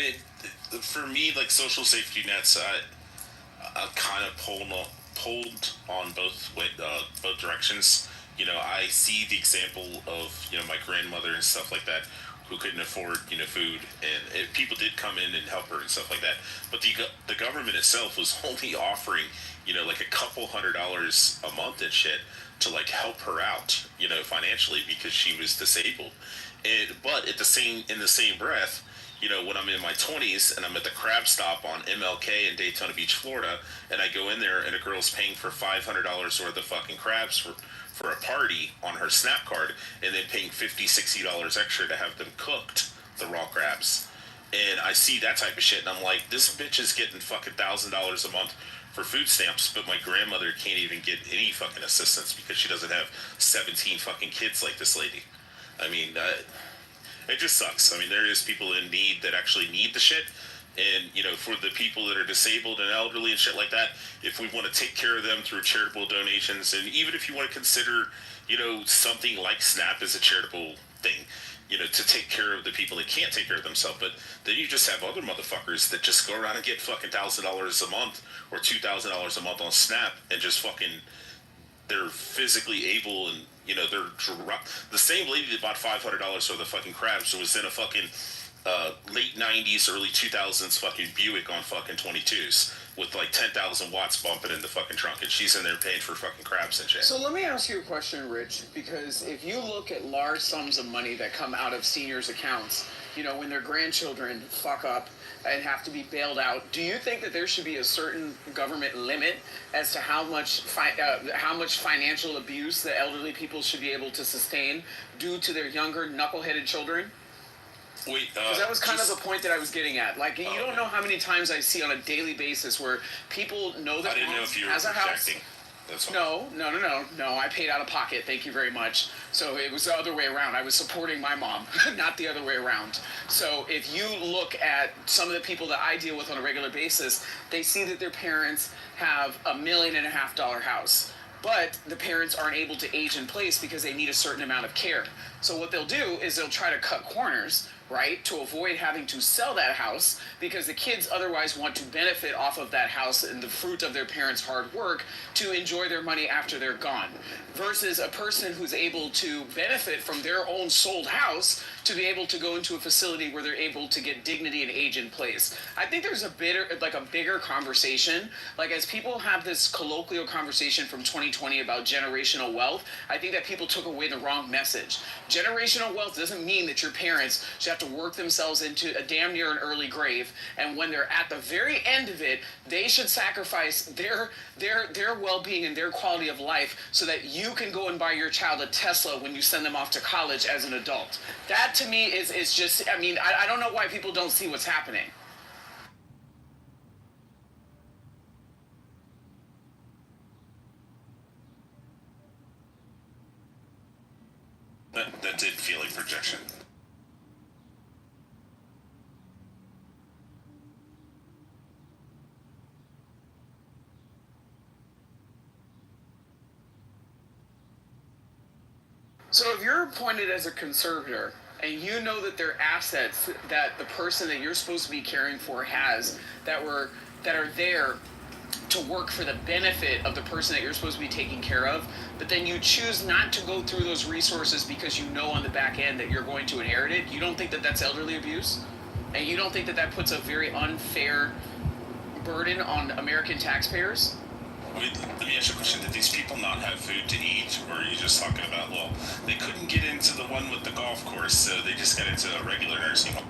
for me, like social safety nets, I kind of pulled on both directions. You know, I see the example of, you know, my grandmother and stuff like that who couldn't afford, you know, food, and people did come in and help her and stuff like that. But the government itself was only offering, you know, like a couple $100 a month and shit to like help her out, you know, financially because she was disabled. But in the same breath, you know, when I'm in my 20s and I'm at the crab stop on MLK in Daytona Beach, Florida, and I go in there and a girl's paying for $500 worth of fucking crabs for a party on her SNAP card, and then paying $50, $60 extra to have them cooked, the raw crabs. And I see that type of shit, and I'm like, this bitch is getting fucking $1,000 a month for food stamps, but my grandmother can't even get any fucking assistance because she doesn't have 17 fucking kids like this lady. I mean, it just sucks. I mean, there is people in need that actually need the shit. And, you know, for the people that are disabled and elderly and shit like that, if we want to take care of them through charitable donations, and even if you want to consider, you know, something like SNAP as a charitable thing, you know, to take care of the people that can't take care of themselves, but then you just have other motherfuckers that just go around and get fucking $1,000 a month or $2,000 a month on SNAP and just fucking, they're physically able and, you know, they're the same lady that bought $500 for the fucking crabs was in a fucking late 90s, early 2000s fucking Buick on fucking 22s with like 10,000 watts bumping in the fucking trunk, and she's in there paying for fucking crabs and shit. So let me ask you a question, Rich, because if you look at large sums of money that come out of seniors' accounts, you know, when their grandchildren fuck up and have to be bailed out, do you think that there should be a certain government limit as to how much financial abuse the elderly people should be able to sustain due to their younger knuckleheaded children? Wait, because that was kind of the point that I was getting at. Like, you don't know how many times I see on a daily basis where people know that has a house. No. I paid out of pocket. Thank you very much. So it was the other way around. I was supporting my mom, not the other way around. So if you look at some of the people that I deal with on a regular basis, they see that their parents have $1.5 million house. but the parents aren't able to age in place because they need a certain amount of care. So what they'll do is they'll try to cut corners, right, to avoid having to sell that house because the kids otherwise want to benefit off of that house and the fruit of their parents' hard work to enjoy their money after they're gone. Versus a person who's able to benefit from their own sold house to be able to go into a facility where they're able to get dignity and age in place. I think there's a bigger conversation. Like, as people have this colloquial conversation from 2020 about generational wealth, I think that people took away the wrong message. Generational wealth doesn't mean that your parents should have to work themselves into a damn near an early grave, and when they're at the very end of it, they should sacrifice their well-being and their quality of life so that you can go and buy your child a Tesla when you send them off to college as an adult. That to me is just, I mean, I don't know why people don't see what's happening. That did feel like projection. So if you're appointed as a conservator and you know that there are assets that the person that you're supposed to be caring for has that are there to work for the benefit of the person that you're supposed to be taking care of, but then you choose not to go through those resources because you know on the back end that you're going to inherit it, you don't think that that's elderly abuse? And you don't think that that puts a very unfair burden on American taxpayers? Wait, let me ask you a question. Did these people not have food to eat, or are you just talking about, well, they couldn't get into the one with the golf course, so they just got into a regular nursing home?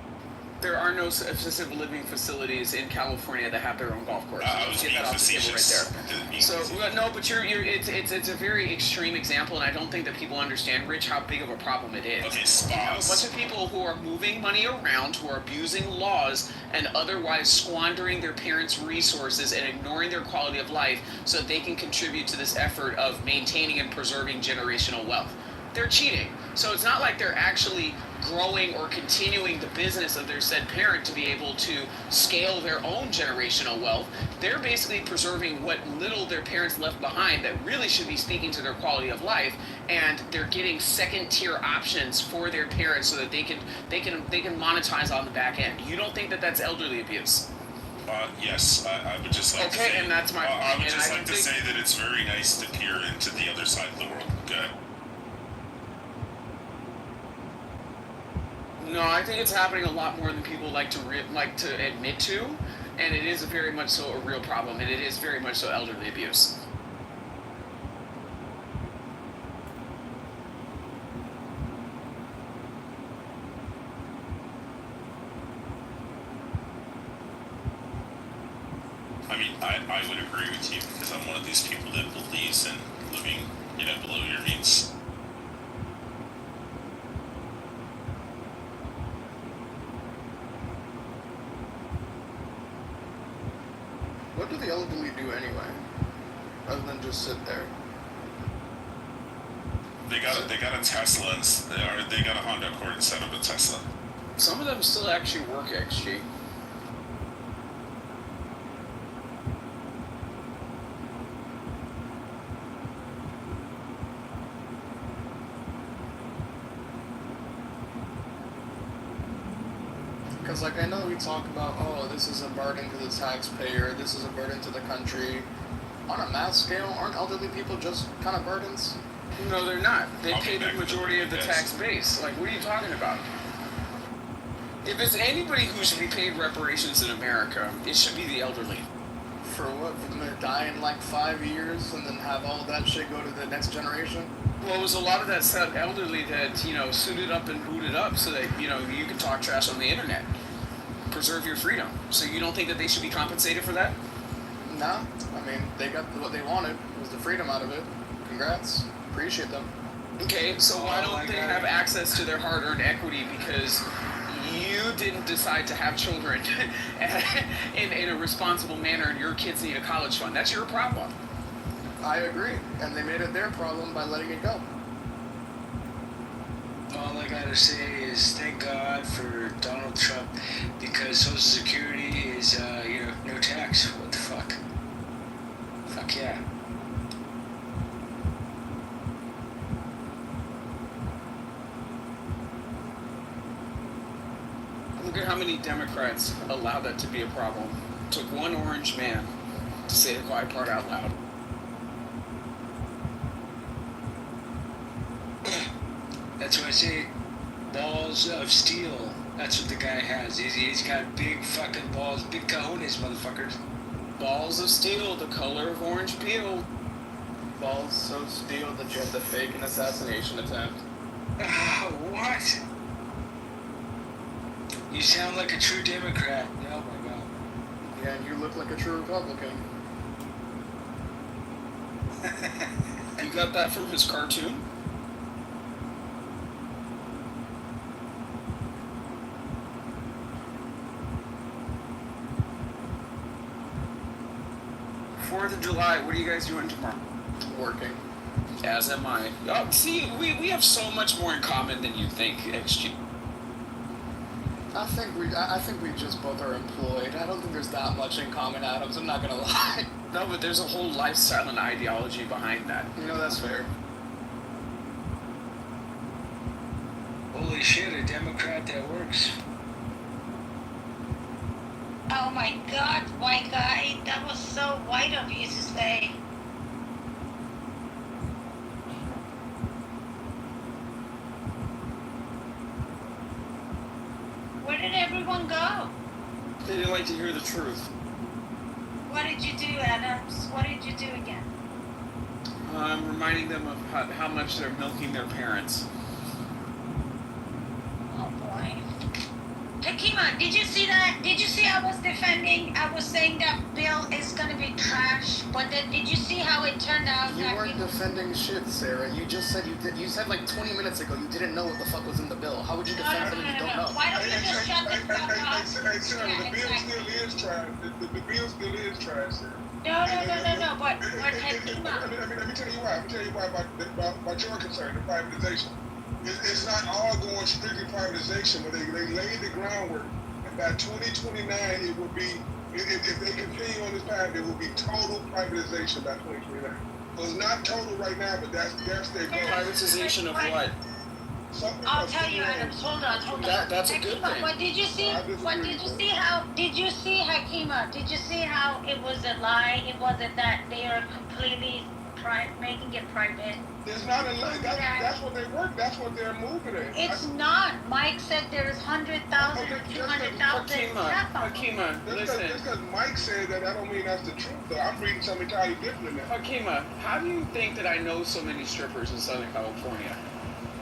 There are no assisted living facilities in California that have their own golf course. I was being facetious. So no, but it's a very extreme example, and I don't think that people understand, Rich, how big of a problem it is. Okay, You have a bunch of people who are moving money around, who are abusing laws, and otherwise squandering their parents' resources and ignoring their quality of life so that they can contribute to this effort of maintaining and preserving generational wealth. They're cheating. So it's not like they're actually growing or continuing the business of their said parent to be able to scale their own generational wealth. They're basically preserving what little their parents left behind that really should be speaking to their quality of life, and they're getting second tier options for their parents so that they can monetize on the back end. You don't think that that's elderly abuse? Yes, I would just like to say... Okay, and that's my... I would just like to say that it's very nice to peer into the other side of the world. Okay. No, I think it's happening a lot more than people like to admit to, and it is very much so a real problem, and it is very much so elderly abuse. I mean, I would agree with you because I'm one of these people that believes in living, below your means. What do the elderly do anyway, other than just sit there? They got a Tesla, or they got a Honda Accord instead of a Tesla. Some of them still actually work, XG. Because, like, I know we talk about, oh, this is a burden to the taxpayer, this is a burden to the country. On a mass scale, aren't elderly people just kind of burdens? No, they're not. They pay the majority of the tax base. Like, what are you talking about? If it's anybody who should be paid reparations in America, it should be the elderly. For what? For them to die in like 5 years and then have all that shit go to the next generation? Well, it was a lot of that said elderly that, suited up and booted up so that, you can talk trash on the internet. Preserve your freedom. So you don't think that they should be compensated for that? No. I mean, they got what they wanted. Was the freedom out of it. Congrats. Appreciate them. Okay, so why don't they have access to their hard-earned equity because you didn't decide to have children in a responsible manner and your kids need a college fund? That's your problem. I agree. And they made it their problem by letting it go. All I gotta say is thank God for Donald Trump because Social Security is, no tax. What the fuck? Fuck yeah. Look at how many Democrats allowed that to be a problem. Took one orange man to say the quiet part out loud. That's why I say balls of steel. That's what the guy has. He's got big fucking balls, big cojones, motherfuckers. Balls of steel, the color of orange peel. Balls of steel that you had to fake an assassination attempt. What? You sound like a true Democrat. Oh my god. Yeah, and you look like a true Republican. You got that from his cartoon? Fourth of July, what are you guys doing tomorrow? Working. As am I. Oh, see, we have so much more in common than you think, XG. I think we just both are employed. I don't think there's that much in common, Adams. I'm not gonna lie. No, but there's a whole lifestyle and ideology behind that. You know, that's fair. Holy shit, a Democrat that works. Oh my god, white guy, that was so white of you to say. Where did everyone go? They didn't like to hear the truth. What did you do, Adams? What did you do again? I'm reminding them of how much they're milking their parents. Oh boy. Hey Kima, did you see that? Did you see I was saying that bill is gonna be trash, but then did you see how it turned out? You weren't defending shit, Sarah. You just said you said like 20 minutes ago you didn't know what the fuck was in the bill. How would you defend something you don't know? Why don't you just shut the fuck up? Hey, Sarah, the bill still is trash. The bill still is trash, Sarah. No, but hey, Kima. Let me tell you why. About your concern, the privatization. It's not all going strictly privatization, but they laid the groundwork. And by 2029, it will be, if they continue on this path, it will be total privatization by 2029. So it's not total right now, but that's their goal. Privatization of what? I'll tell you, Adams. Hold on. That's a good thing. But did you see how Hakima? Did you see how it was a lie? It wasn't that they are completely making it private. It's not a lie. That's what they work. That's what they're moving at. It's not. Mike said there's 100,000 or 200,000 staff on. Hakima, listen. Just because Mike said that, I don't mean that's the truth, though. I'm reading something entirely different than that. Hakima, how do you think that I know so many strippers in Southern California?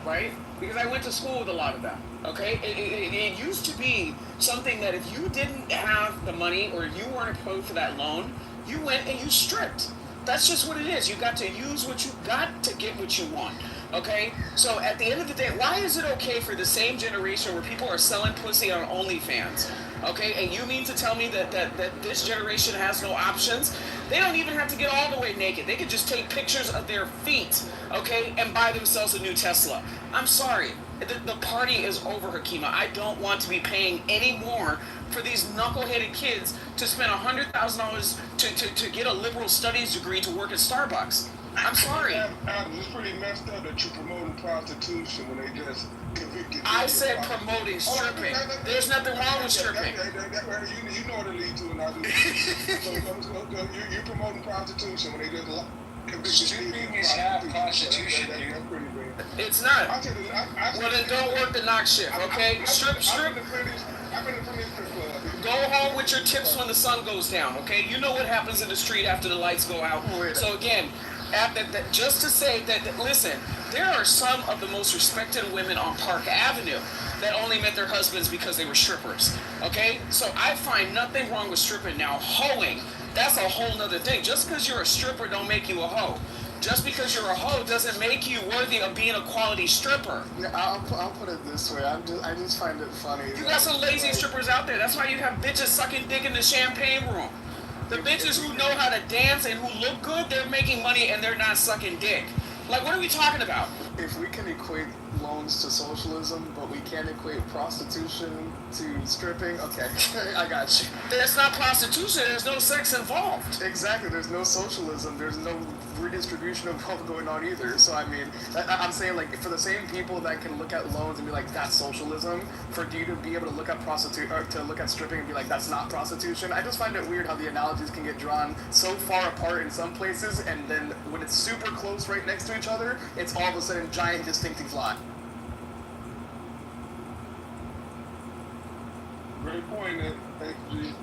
Right? Because I went to school with a lot of them. Okay? It used to be something that if you didn't have the money or you weren't approved for that loan, you went and you stripped. That's just what it is. You got to use what you got to get what you want. Okay? So at the end of the day, why is it okay for the same generation where people are selling pussy on OnlyFans? Okay? And you mean to tell me that this generation has no options? They don't even have to get all the way naked. They could just take pictures of their feet, okay, and buy themselves a new Tesla. I'm sorry. The party is over, Hakima. I don't want to be paying any more for these knuckleheaded kids to spend $100,000 to get a liberal studies degree to work at Starbucks. I'm sorry. It's pretty messed up that you're promoting prostitution when they just convicted. I said promoting stripping. There's nothing wrong with stripping. You know what it leads to, and I do. So you're promoting prostitution when they just convicted. Stripping is not prostitution, dude. That's pretty bad. It's not. Well, then don't work the knock shift, okay? Strip. I've been in front of this club. Go home with your tips when the sun goes down, okay? You know what happens in the street after the lights go out. So again, just to say that, listen, there are some of the most respected women on Park Avenue that only met their husbands because they were strippers, okay? So I find nothing wrong with stripping. Now, hoeing, that's a whole nother thing. Just because you're a stripper don't make you a hoe. Just because you're a hoe doesn't make you worthy of being a quality stripper. Yeah, I'll put it this way. I just find it funny. You got some lazy strippers out there. That's why you have bitches sucking dick in the champagne room. The bitches who know how to dance and who look good, they're making money and they're not sucking dick. Like, what are we talking about? If we can equate loans to socialism, but we can't equate prostitution to stripping, okay, I got you. That's not prostitution. There's no sex involved. Exactly. There's no socialism. There's no redistribution of wealth going on either. So I mean, I'm saying like for the same people that can look at loans and be like that's socialism, for you to be able to look at to look at stripping and be like that's not prostitution. I just find it weird how the analogies can get drawn so far apart in some places, and then when it's super close right next to each other, it's all of a sudden giant distinctive line. Great point, Nick. Thank you, G.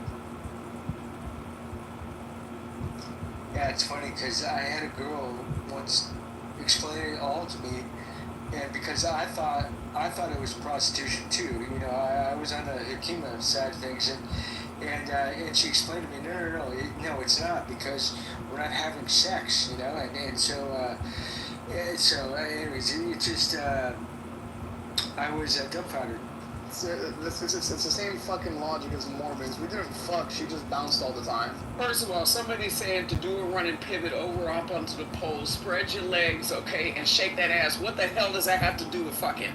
Yeah, it's funny because I had a girl once explain it all to me, and because I thought it was prostitution too. You know, I was on the Akima side of things, and she explained to me, no, it's not, because we're not having sex, you know, and so anyways, it just I was dumbfounded. It's the same fucking logic as Mormons. We didn't fuck, she just bounced all the time. First of all, somebody's saying to do a running pivot over up onto the pole, spread your legs, okay, and shake that ass. What the hell does that have to do with fucking?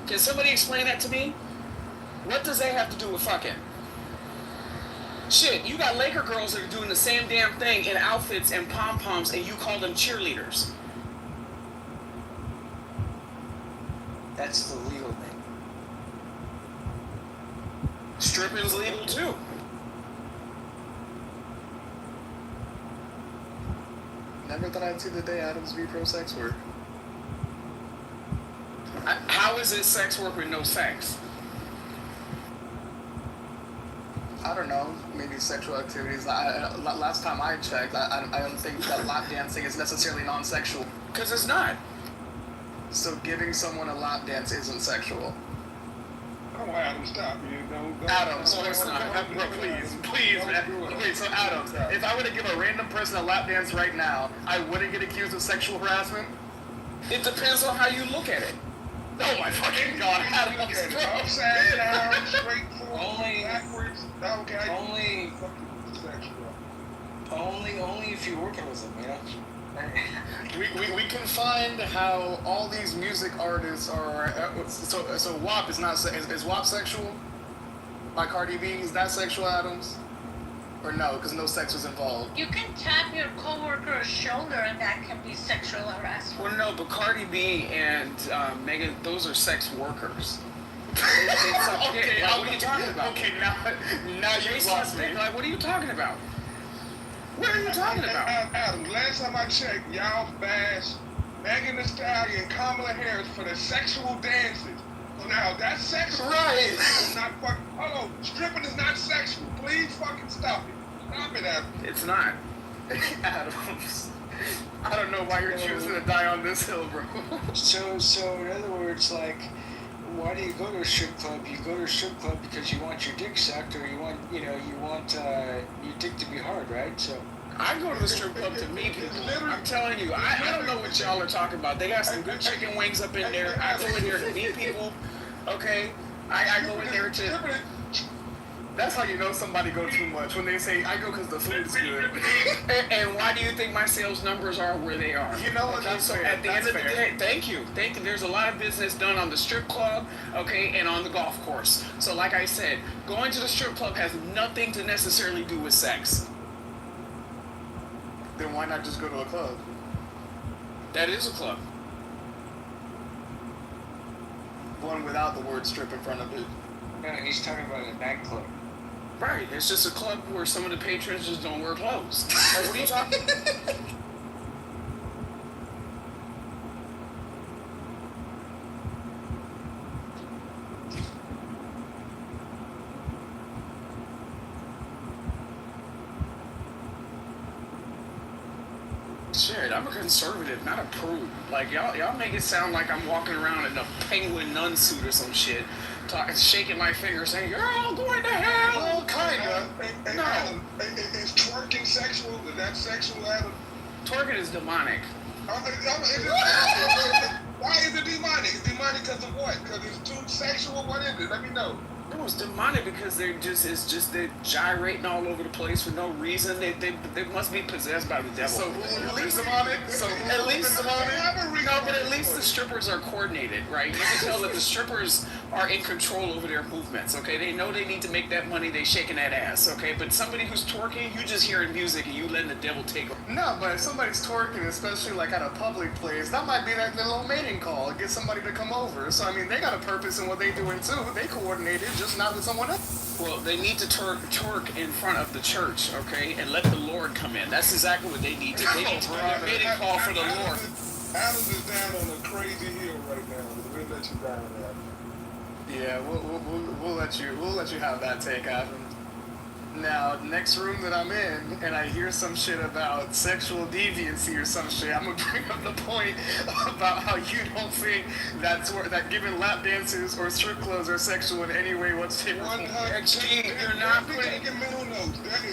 Can somebody explain that to me? What does that have to do with fucking? Shit, you got Laker girls that are doing the same damn thing in outfits and pom-poms, and you call them cheerleaders. That's the legal thing. Stripping's legal too. Never thought I'd see the day Adams be pro-sex work. How is it sex work with no sex? I don't know, maybe sexual activities. Last time I checked, I don't think that lap dancing is necessarily non-sexual. Because it's not. So giving someone a lap dance isn't sexual. I don't want Adam to stop you. Don't Adams, please, man. Wait, so Adams, if I were to give a random person a lap dance right now, I wouldn't get accused of sexual harassment? It depends on how you look at it. Oh my fucking god, Adams. Upside down, straight forward, backwards. Only if you're working with them, you know. We can find how all these music artists are. So WAP is not. Is WAP sexual? By Cardi B, is that sexual, Adams? Or no, because no sex was involved. You can tap your coworker's shoulder and that can be sexual harassment. Well, no, but Cardi B and Megan, those are sex workers. Okay, what are you talking about? Okay, now you lost me. Like, what are you talking about? What are you talking about? Adam, last time I checked, y'all bashed Megan Thee Stallion and Kamala Harris for the sexual dances. So now that's sexual. Right. It's not fucking. Hello, stripping is not sexual. Please fucking stop it. Stop it, Adam. It's not. Adams. I don't know why you're choosing to die on this hill, bro. So in other words, like, why do you go to a strip club? You go to a strip club because you want your dick sucked, or you want your dick to be hard, right? So I go to the strip club to meet people. I'm telling you, I don't know what y'all are talking about. They got some good chicken wings up in there. I go in there to meet people. Okay, I go in there to. That's how you know somebody go too much, when they say, I go because the food's good. And why do you think my sales numbers are where they are? You know what? Okay, so at the end of the day, thank you. There's a lot of business done on the strip club, okay, and on the golf course. So like I said, going to the strip club has nothing to necessarily do with sex. Then why not just go to a club? That is a club. One without the word strip in front of it. no, he's talking about a nightclub. Right, it's just a club where some of the patrons just don't wear clothes. Like, what are you talking about? Shit, I'm a conservative, not a prude. Like, y'all make it sound like I'm walking around in a penguin nun suit or some shit, shaking my finger saying, you're all going to hell! Well, kinda. No. Adam, is twerking sexual? Is that sexual, Adam? Twerking is demonic. Why is it demonic? It's demonic because of what? Because it's too sexual? What is it? Let me know. No, it's demonic because they're gyrating all over the place for no reason. They must be possessed by the devil. So at least demonic. So at least demonic. No, but at least the strippers are coordinated, right? You can tell that the strippers are in control over their movements, okay? They know they need to make that money, they shaking that ass, okay? But somebody who's twerking, you just hearing music and you letting the devil take over. No, but if somebody's twerking, especially like at a public place, that might be like their little mating call, get somebody to come over. So I mean, they got a purpose in what they doing too. They coordinated, just not with someone else. Well, they need to twerk in front of the church, okay? And let the Lord come in. That's exactly what they need to do. They need to do a mating call for the Lord. Adams is down on a crazy hill right now. We'll let you down there. Yeah, we'll let you have that take, Adam. Now, next room that I'm in, and I hear some shit about sexual deviancy or some shit, I'm gonna bring up the point about how you don't think that giving lap dances or strip clubs are sexual in any way whatsoever. You're not putting...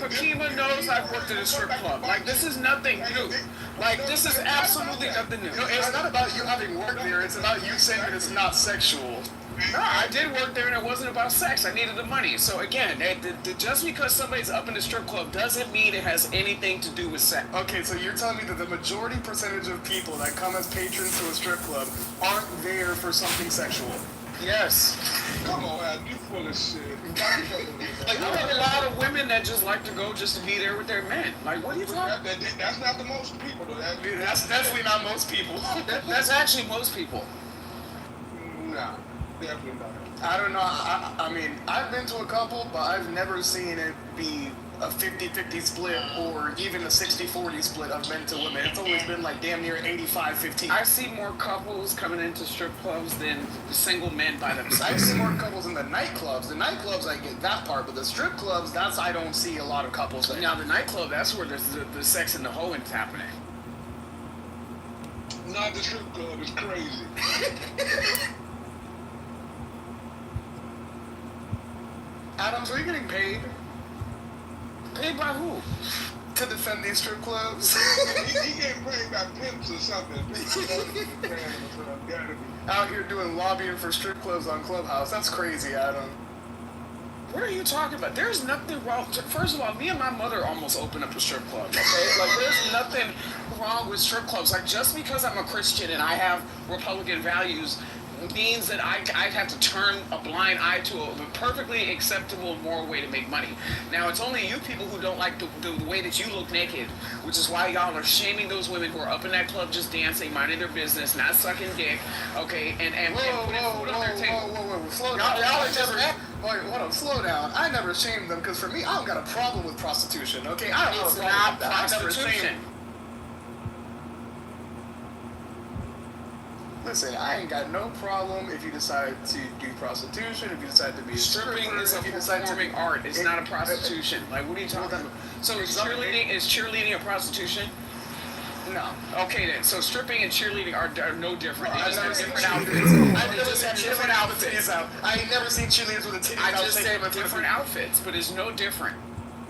Hakima knows I've worked at a strip club. Like, this is nothing new. Like, this is absolutely nothing new. No, it's not about you having worked there, it's about you saying that it's not sexual. No, I did work there and it wasn't about sex. I needed the money. So again, just because somebody's up in the strip club doesn't mean it has anything to do with sex. Okay, so you're telling me that the majority percentage of people that come as patrons to a strip club aren't there for something sexual? Yes. Come on, Adam, you full of shit. Like, I have a lot of women that just like to go just to be there with their men. Like, what are you talking about? That's not the most people, though. That's definitely not most people. That's actually most people. Nah. Definitely not. I don't know. I mean, I've been to a couple, but I've never seen it be a 50-50 split or even a 60-40 split of men to women. It's always been like damn near 85-15. I see more couples coming into strip clubs than the single men by themselves. I see more couples in the nightclubs. The nightclubs, I get that part, but the strip clubs, I don't see a lot of couples there. Now, the nightclub, that's where there's the sex and the hoeing's happening. Not the strip club, it's crazy. Adams, are you getting paid? Paid by who? To defend these strip clubs? he getting paid by pimps or something. Out here doing lobbying for strip clubs on Clubhouse. That's crazy, Adam. What are you talking about? There's nothing wrong. First of all, me and my mother almost opened up a strip club, okay? Like, there's nothing wrong with strip clubs. Like, just because I'm a Christian and I have Republican values means that I have to turn a blind eye to a perfectly acceptable moral way to make money. Now, it's only you people who don't like the way that you look naked, which is why y'all are shaming those women who are up in that club just dancing, minding their business, not sucking dick, okay, and putting food on their table. Whoa, slow down. Y'all are just... Wait, hold on, slow down. I never shamed them, because for me, I don't got a problem with prostitution, okay? I don't It's not prostitution. Listen, I ain't got no problem if you decide to do prostitution, if you decide to be a Stripping stripper, is a if you decide to performing art. It's not a prostitution. Like, what are you talking about? So is cheerleading a prostitution? No. Okay then. So stripping and cheerleading are no different. They I've just never have seen different outfits. outfits. I've never seen different outfits. I ain't never seen cheerleaders with a titties I out. just said different outfits, but it's no different.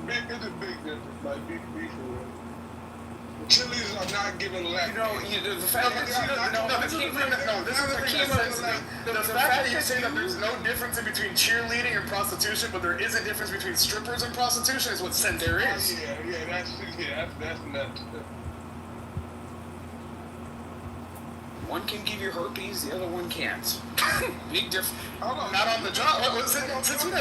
It's a big difference. Like, be for real. Cheerleaders are not giving lap. The fact that you're saying that there's no difference in between cheerleading and prostitution, but there is a difference between strippers and prostitution is what said there is. That's nuts. One can give you herpes, the other one can't. Big difference. Not on the job. Since when has